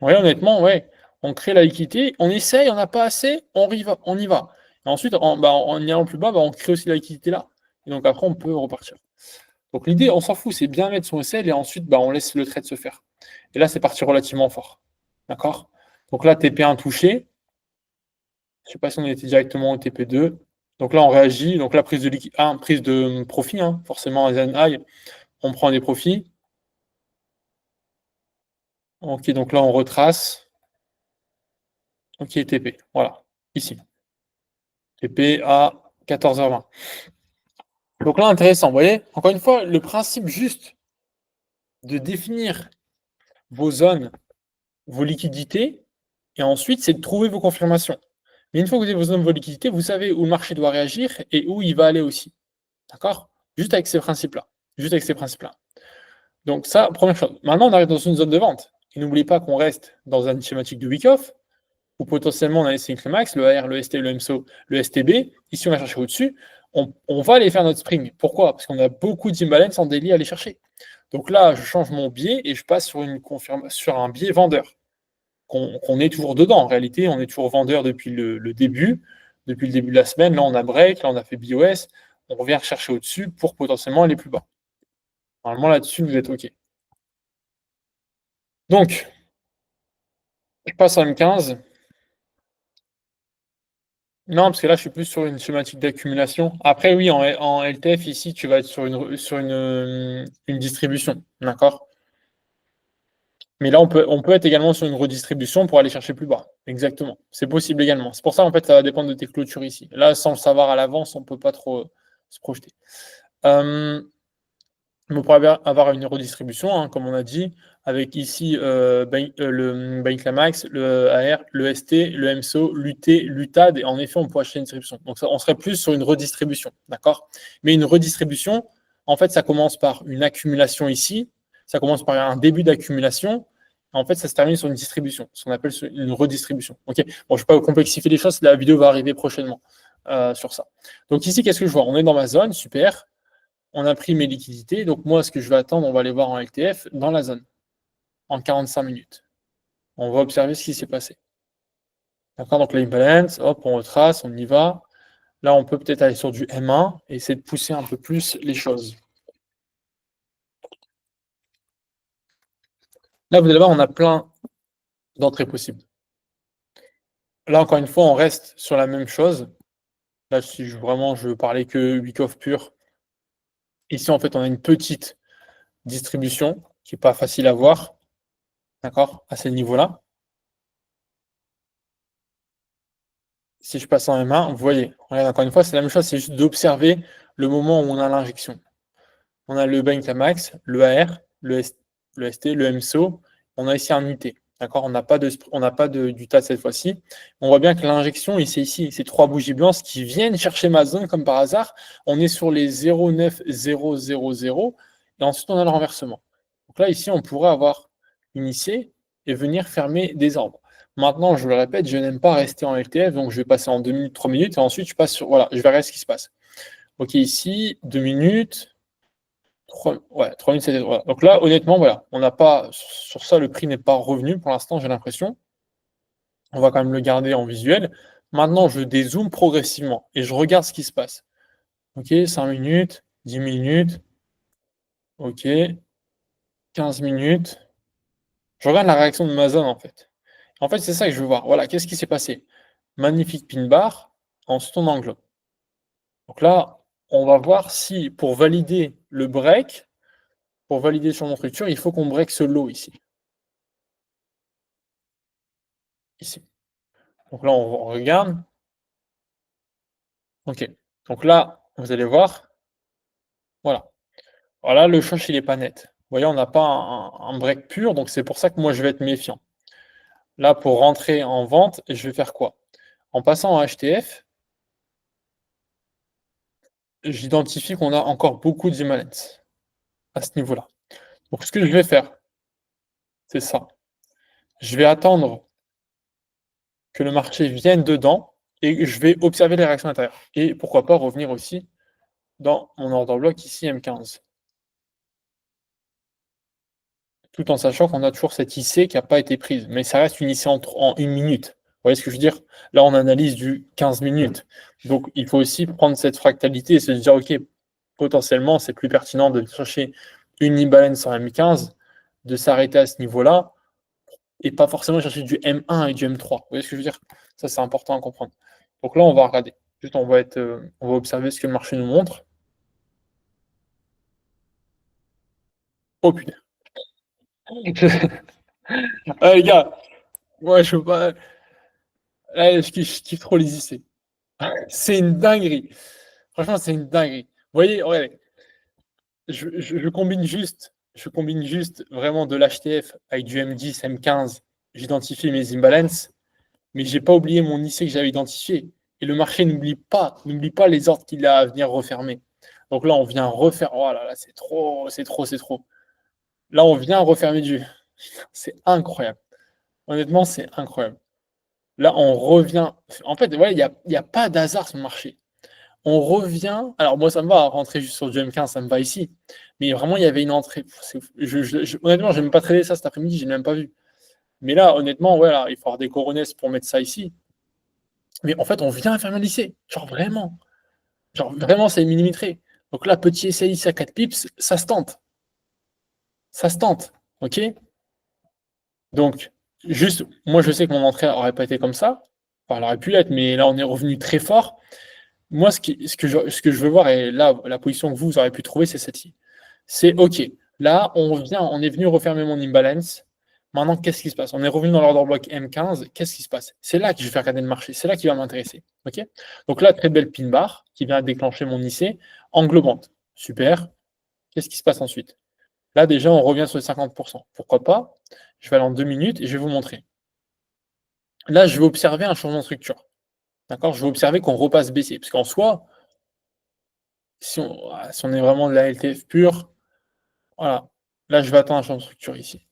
Ouais, honnêtement, ouais. On crée la liquidité, on essaye, on n'a pas assez, on y va, on y va. Et ensuite, en y allant plus bas, on crée aussi la liquidité là. Et donc après, on peut repartir. Donc l'idée, on s'en fout, c'est bien mettre son SL et ensuite, on laisse le trade se faire. Et là, c'est parti relativement fort. D'accord? Donc là, TP1 touché. Je ne sais pas si on était directement au TP2. Donc là, on réagit. Donc là, prise de profit, hein, forcément, high, on prend des profits. Ok, donc là, on retrace. Ok, TP. Voilà. Ici. TP à 14h20. Donc là, intéressant. Vous voyez, encore une fois, le principe juste de définir vos zones, vos liquidités, et ensuite, c'est de trouver vos confirmations. Mais une fois que vous avez vos zones, vos liquidités, vous savez où le marché doit réagir et où il va aller aussi. D'accord? Juste avec ces principes-là. Juste avec ces principes-là. Donc ça, première chose. Maintenant, on arrive dans une zone de vente. Et n'oubliez pas qu'on reste dans une schématique de week-off, où potentiellement on a laissé le max, le AR, le ST, le MSO, le STB. Ici, on va chercher au-dessus. On va aller faire notre spring. Pourquoi? Parce qu'on a beaucoup d'imbalance en daily à aller chercher. Donc là, je change mon biais et je passe sur un biais vendeur. Qu'on est toujours dedans. En réalité, on est toujours vendeur depuis le début. Depuis le début de la semaine, là, on a break, là, on a fait BOS. On revient rechercher au-dessus pour potentiellement aller plus bas. Normalement, là-dessus, vous êtes OK. Donc, je passe à M15. Non, parce que là, je suis plus sur une schématique d'accumulation. Après, oui, en LTF, ici, tu vas être sur une distribution. D'accord? Mais là, on peut être également sur une redistribution pour aller chercher plus bas. Exactement. C'est possible également. C'est pour ça, en fait, ça va dépendre de tes clôtures ici. Là, sans le savoir à l'avance, on ne peut pas trop se projeter. On pourrait avoir une redistribution, hein, comme on a dit, avec ici le Bainklamax, le AR, le ST, le MSO, l'UT, l'UTAD, et en effet, on pourrait acheter une distribution. Donc, ça, on serait plus sur une redistribution, d'accord? Mais une redistribution, en fait, ça commence par une accumulation ici, ça commence par un début d'accumulation, en fait, ça se termine sur une distribution, ce qu'on appelle une redistribution. Ok. Bon, je ne vais pas complexifier les choses, la vidéo va arriver prochainement sur ça. Donc ici, qu'est-ce que je vois? On est dans ma zone, super. On a pris mes liquidités. Donc moi, ce que je vais attendre, on va aller voir en LTF dans la zone, en 45 minutes. On va observer ce qui s'est passé. D'accord? Donc là, balance, hop, on retrace, on y va. Là, on peut peut-être aller sur du M1 et essayer de pousser un peu plus les choses. Là, vous allez voir, on a plein d'entrée possible. Là, encore une fois, on reste sur la même chose. Là, si vraiment je veux parler que week-off pur, ici, en fait, on a une petite distribution qui n'est pas facile à voir, d'accord, à ce niveau-là. Si je passe en M1, vous voyez, regarde, encore une fois, c'est la même chose, c'est juste d'observer le moment où on a l'injection. On a le Benchamax, le AR, le ST, le MSO, on a ici un UT. D'accord? On n'a pas du TAT cette fois-ci. On voit bien que l'injection, c'est ici, ces trois bougies blanches qui viennent chercher ma zone comme par hasard. On est sur les 0,9000 et ensuite on a le renversement. Donc là, ici, on pourrait avoir une IC et venir fermer des ordres. Maintenant, je le répète, je n'aime pas rester en LTF, donc je vais passer en 2 minutes, 3 minutes et ensuite je passe sur. Voilà, je verrai ce qui se passe. Ok, ici, 2 minutes. 3 minutes, voilà. Donc là, honnêtement, voilà, on n'a pas sur ça, le prix n'est pas revenu pour l'instant, j'ai l'impression. On va quand même le garder en visuel. Maintenant, je dézoome progressivement et je regarde ce qui se passe. Ok, 5 minutes, 10 minutes, ok, 15 minutes. Je regarde la réaction de ma zone en fait. En fait, c'est ça que je veux voir. Voilà, qu'est-ce qui s'est passé? Magnifique pin bar, ensuite on englobe. Donc là, on va voir si pour valider le break, pour valider sur mon structure, il faut qu'on break ce low ici. Ici. Donc là, on regarde. Ok. Donc là, vous allez voir. Voilà. Voilà, le choc, il n'est pas net. Vous voyez, on n'a pas un break pur, donc c'est pour ça que moi, je vais être méfiant. Là, pour rentrer en vente, je vais faire quoi? En passant en HTF, j'identifie qu'on a encore beaucoup d'imbalance à ce niveau-là. Donc, ce que je vais faire, c'est ça. Je vais attendre que le marché vienne dedans et je vais observer les réactions intérieures. Et pourquoi pas revenir aussi dans mon order block ici M15. Tout en sachant qu'on a toujours cette IC qui n'a pas été prise. Mais ça reste une IC en 1 minute. Vous voyez ce que je veux dire? Là, on analyse du 15 minutes. Donc, il faut aussi prendre cette fractalité et se dire, OK, potentiellement, c'est plus pertinent de chercher une imbalance en M15, de s'arrêter à ce niveau-là, et pas forcément chercher du M1 et du M3. Vous voyez ce que je veux dire? Ça, c'est important à comprendre. Donc là, on va regarder. Juste, on va observer ce que le marché nous montre. Oh putain. Ah, les gars, moi, je veux pas. Là, je kiffe trop les IC. C'est une dinguerie. Franchement, c'est une dinguerie. Vous voyez, regardez, je combine juste vraiment de l'HTF avec du M10, M15. J'identifie mes imbalances, mais j'ai pas oublié mon IC que j'avais identifié. Et le marché n'oublie pas les ordres qu'il a à venir refermer. Donc là, on vient refaire. Oh là là, c'est trop, c'est trop, c'est trop. Là, on vient refermer du. C'est incroyable. Honnêtement, c'est incroyable. Là, on revient. En fait, ouais, il y a pas d'hasard sur le marché. On revient. Alors, moi, ça me va, rentrer juste sur du M15, ça me va ici. Mais vraiment, il y avait une entrée. Honnêtement, je n'ai même pas tradé ça cet après-midi, je n'ai même pas vu. Mais là, honnêtement, voilà, il faut avoir des coronesses pour mettre ça ici. Mais en fait, on vient fermer le lycée. Genre vraiment. Genre vraiment, c'est millimétré. Donc là, petit essai ici à 4 pips, ça se tente. Ça se tente. OK? Donc, juste, moi, je sais que mon entrée n'aurait pas été comme ça. Enfin, elle aurait pu l'être, mais là, on est revenu très fort. Moi, ce que je veux voir, et là, la position que vous aurez pu trouver, c'est celle-ci. C'est OK. Là, on est venu refermer mon imbalance. Maintenant, qu'est-ce qui se passe? On est revenu dans l'ordre bloc M15. Qu'est-ce qui se passe? C'est là que je vais faire regarder le marché. C'est là qui va m'intéresser. OK? Donc là, très belle pin bar qui vient déclencher mon IC englobante. Super. Qu'est-ce qui se passe ensuite? Là, déjà, on revient sur les 50%. Pourquoi pas? Je vais aller en 2 minutes et je vais vous montrer. Là, je vais observer un changement de structure. D'accord? Je vais observer qu'on repasse baissier. Parce qu'en soi, si on est vraiment de la LTF pure, voilà. Là, je vais attendre un changement de structure ici.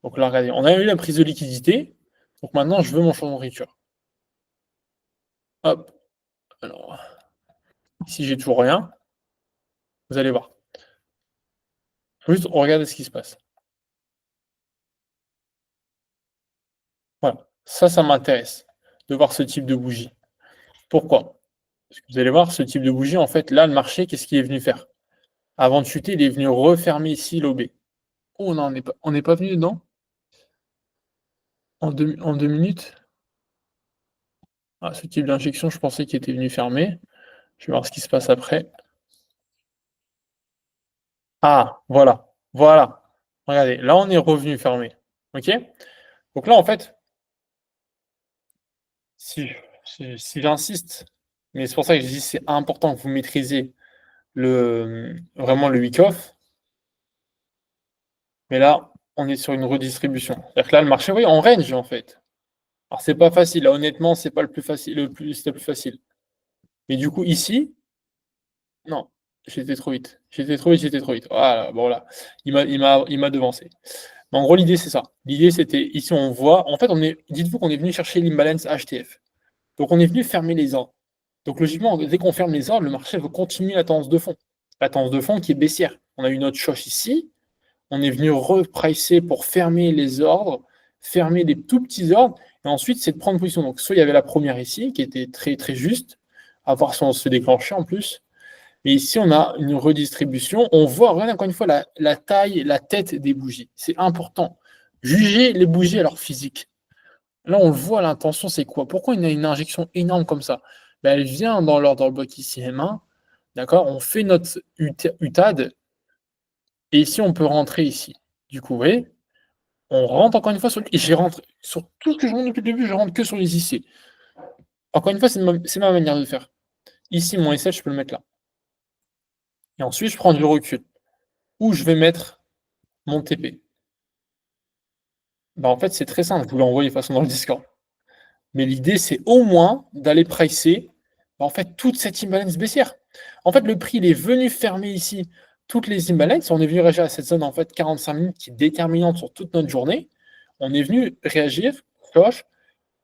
Donc là, regardez, on a eu la prise de liquidité. Donc maintenant, je veux mon changement de structure. Hop. Alors, ici, j'ai toujours rien. Vous allez voir. Juste, regardez ce qui se passe. Voilà. Ça m'intéresse de voir ce type de bougie. Pourquoi? Parce que vous allez voir, ce type de bougie, en fait, là, le marché, qu'est-ce qu'il est venu faire? Avant de chuter, il est venu refermer ici l'OB. Oh non, on n'est pas venu dedans? En 2 minutes? Ah, ce type d'injection, je pensais qu'il était venu fermer. Je vais voir ce qui se passe après. Ah, voilà, voilà. Regardez, là, on est revenu fermer. OK? Donc là, en fait, si j'insiste, mais c'est pour ça que je dis: «C'est important que vous maîtrisiez vraiment le week off», mais là, on est sur une redistribution. C'est-à-dire que là, le marché, oui, en range, en fait. Alors c'est pas facile, là, honnêtement, c'est pas le plus facile c'est le plus facile. Mais du coup, ici, non, j'étais trop vite. J'étais trop vite, j'étais trop vite. Voilà, bon là, il m'a devancé. Mais en gros, l'idée, c'est ça. L'idée, c'était ici, on voit en fait, on est dites-vous qu'on est venu chercher l'imbalance HTF. Donc on est venu fermer les ordres. Donc logiquement, dès qu'on ferme les ordres, le marché veut continuer la tendance de fond. La tendance de fond qui est baissière. On a eu notre choc ici, on est venu repricer pour fermer les ordres, fermer des tout petits ordres, et ensuite c'est de prendre position. Donc soit il y avait la première ici, qui était très très juste, à voir si on se déclenchait en plus. Et ici, on a une redistribution. On voit, regardez encore une fois, la taille, la tête des bougies. C'est important. Jugez les bougies à leur physique. Là, on le voit, l'intention, c'est quoi? Pourquoi il y a une injection énorme comme ça? Ben, elle vient dans l'ordre bloc ici M1. D'accord? On fait notre UTAD. Et ici, on peut rentrer ici. Du coup, vous voyez, on rentre encore une fois sur. Et j'ai rentré sur tout ce que je montre depuis le début, je rentre que sur les IC. Encore une fois, c'est ma manière de faire. Ici, mon SL, je peux le mettre là. Et ensuite, je prends du recul. Où je vais mettre mon TP. Bah, en fait, c'est très simple, je vous l'ai envoyé de toute façon dans le Discord. Mais l'idée, c'est au moins d'aller pricer en fait toute cette imbalance baissière. En fait, le prix, il est venu fermer ici toutes les imbalances. On est venu réagir à cette zone en fait 45 minutes qui est déterminante sur toute notre journée. On est venu réagir, cloche,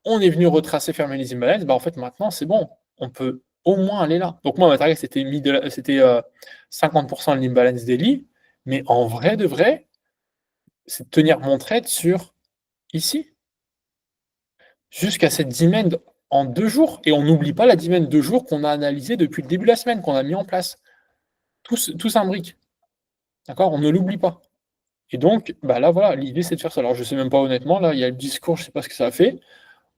on est venu retracer, fermer les imbalances. Bah, en fait, maintenant, c'est bon. On peut au moins aller là. Donc moi, ma target, c'était 50% de l'imbalance daily. Mais en vrai de vrai, c'est de tenir mon trade sur ici, jusqu'à cette dizaine en 2 jours. Et on n'oublie pas la dizaine de jours qu'on a analysé depuis le début de la semaine, qu'on a mis en place. Tout s'imbrique. D'accord? On ne l'oublie pas. Et donc, bah là, voilà, l'idée, c'est de faire ça. Alors, je ne sais même pas honnêtement, là, il y a le discours, je ne sais pas ce que ça a fait.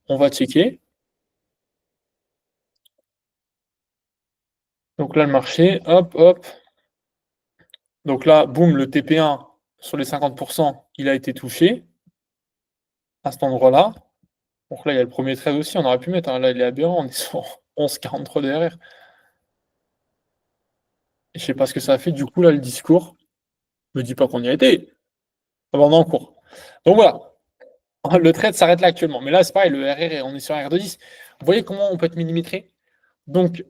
On va checker. Donc là, le marché, hop, hop. Donc là, boum, le TP1 sur les 50%, il a été touché à cet endroit-là. Donc là, il y a le premier trade aussi, on aurait pu mettre. Hein. Là, il est aberrant, on est sur 11,43 derrière. Et je sais pas ce que ça a fait. Du coup, là, le discours, me dis pas qu'on y a été. Ah bah, on est en cours. Donc voilà, le trade s'arrête là actuellement. Mais là, c'est pareil, le RR, on est sur un R210. Vous voyez comment on peut être millimétré? Donc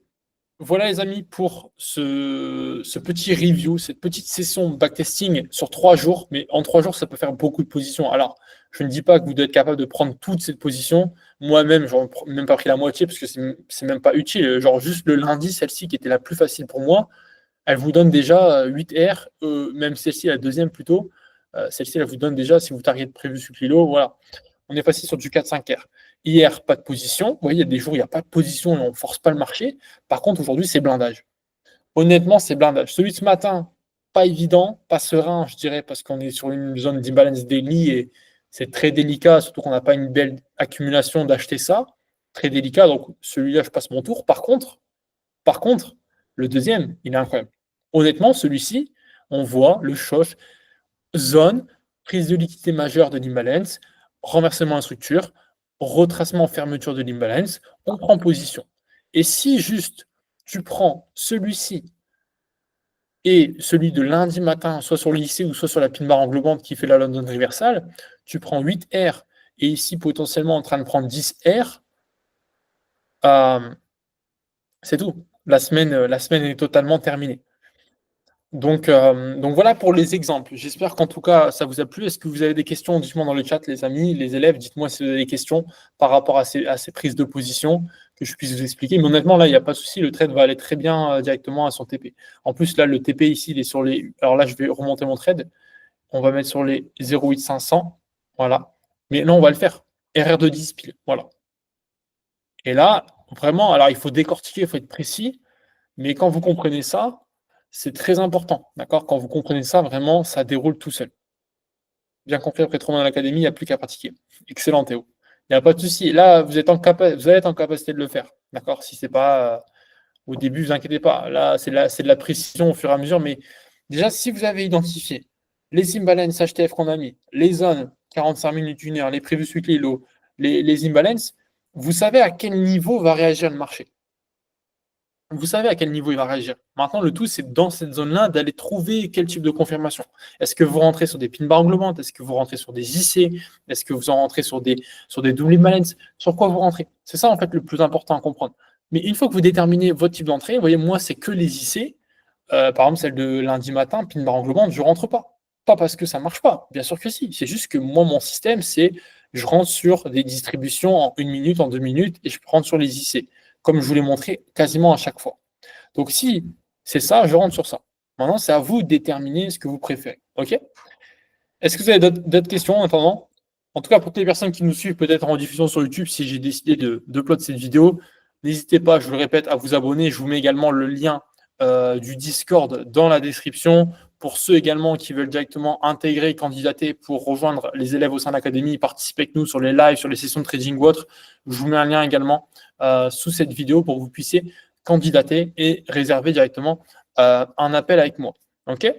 voilà les amis pour ce petit review, cette petite session de backtesting sur 3 jours. Mais en 3 jours, ça peut faire beaucoup de positions. Alors, je ne dis pas que vous devez être capable de prendre toute cette position. Moi-même, j'en ai même pas pris la moitié parce que c'est même pas utile. Genre juste le lundi, celle-ci qui était la plus facile pour moi, elle vous donne déjà 8 R, même celle-ci, la deuxième plutôt. Celle-ci, elle vous donne déjà, si vous target prévu sur Clilo, voilà. On est passé sur du 4-5 R. Hier, pas de position. Vous voyez, il y a des jours où il n'y a pas de position et on ne force pas le marché. Par contre, aujourd'hui, c'est blindage. Honnêtement, c'est blindage. Celui de ce matin, pas évident, pas serein, je dirais, parce qu'on est sur une zone d'imbalance daily et c'est très délicat, surtout qu'on n'a pas une belle accumulation d'acheter ça. Très délicat, donc celui-là, je passe mon tour. Par contre, le deuxième, il est incroyable. Honnêtement, celui-ci, on voit le choc, zone, prise de liquidité majeure de l'imbalance, renversement en structure, retracement, fermeture de l'imbalance, on prend position. Et si juste tu prends celui-ci et celui de lundi matin, soit sur l'IC ou soit sur la pin bar englobante qui fait la London Reversal, tu prends 8 R et ici potentiellement en train de prendre 10 R, c'est tout. La semaine est totalement terminée. Donc voilà pour les exemples. J'espère qu'en tout cas, ça vous a plu. Est-ce que vous avez des questions? Dites-moi dans le chat, les amis, les élèves. Dites-moi si vous avez des questions par rapport à ces prises de position que je puisse vous expliquer. Mais honnêtement, là, il n'y a pas de souci. Le trade va aller très bien directement à son TP. En plus, là, le TP ici, il est sur les. Alors là, je vais remonter mon trade. On va mettre sur les 0,8500. Voilà. Mais là, on va le faire. RR de 10 pile. Voilà. Et là, vraiment, alors il faut décortiquer, il faut être précis. Mais quand vous comprenez ça, c'est très important. D'accord? Quand vous comprenez ça, vraiment, ça déroule tout seul. bien compris après 3 mois dans l'académie, il n'y a plus qu'à pratiquer. Excellent, Théo. Il n'y a pas de souci. Là, vous allez être en capacité de le faire. D'accord? Si c'est pas au début, ne vous inquiétez pas. Là, c'est de la précision au fur et à mesure. Mais déjà, si vous avez identifié les imbalances HTF qu'on a mis, les zones 45 minutes, 1 heure, les previous weekly low, les imbalances, vous savez à quel niveau va réagir le marché. Vous savez à quel niveau il va réagir. Maintenant, le tout, c'est dans cette zone-là d'aller trouver quel type de confirmation. Est-ce que vous rentrez sur des pin bars englobantes? Est-ce que vous rentrez sur des IC? Est-ce que vous en rentrez sur des double imbalance? Sur quoi vous rentrez? C'est ça, en fait, le plus important à comprendre. Mais une fois que vous déterminez votre type d'entrée, vous voyez, moi, c'est que les IC. Par exemple, celle de lundi matin, pin bar englobante, je ne rentre pas. Pas parce que ça ne marche pas. Bien sûr que si. C'est juste que moi, mon système, c'est je rentre sur des distributions en 1 minute, en 2 minutes, et je rentre sur les IC comme je vous l'ai montré quasiment à chaque fois. Donc, si c'est ça, je rentre sur ça. Maintenant, c'est à vous de déterminer ce que vous préférez. OK? Est-ce que vous avez d'autres questions en attendant? En tout cas, pour toutes les personnes qui nous suivent peut-être en diffusion sur YouTube, si j'ai décidé d'upload cette vidéo, n'hésitez pas, je vous le répète, à vous abonner. Je vous mets également le lien du Discord dans la description. Pour ceux également qui veulent directement intégrer, candidater pour rejoindre les élèves au sein de l'académie, participer avec nous sur les lives, sur les sessions de trading ou autres, je vous mets un lien également sous cette vidéo pour que vous puissiez candidater et réserver directement un appel avec moi. OK?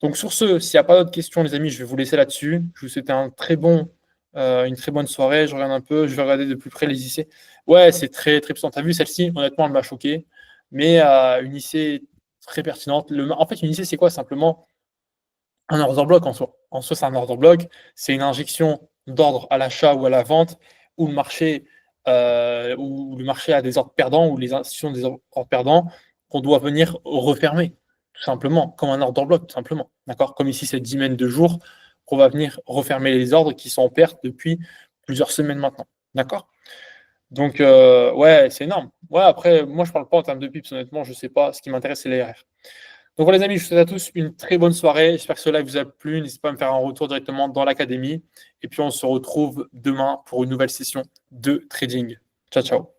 Donc sur ce, s'il n'y a pas d'autres questions, les amis, je vais vous laisser là-dessus. Je vous souhaite une très bonne soirée. Je regarde un peu, je vais regarder de plus près les IC. Ouais, c'est très, très puissant. Tu as vu celle-ci, honnêtement, elle m'a choqué. Mais une IC très pertinente. En fait, une IC, c'est quoi? Simplement un order block en soi. En soi, c'est un order block. C'est une injection d'ordre à l'achat ou à la vente où le marché a des ordres perdants ou les institutions ont des ordres perdants qu'on doit venir refermer, tout simplement, comme un order block, tout simplement. D'accord? Comme ici, cette dizaine de jours qu'on va venir refermer les ordres qui sont en perte depuis plusieurs semaines maintenant. D'accord? Donc, ouais, c'est énorme. Ouais, après, moi, je ne parle pas en termes de pips, honnêtement, je ne sais pas. Ce qui m'intéresse, c'est les RR. Donc voilà les amis, je vous souhaite à tous une très bonne soirée. J'espère que ce live vous a plu. N'hésitez pas à me faire un retour directement dans l'académie. Et puis on se retrouve demain pour une nouvelle session de trading. Ciao, ciao.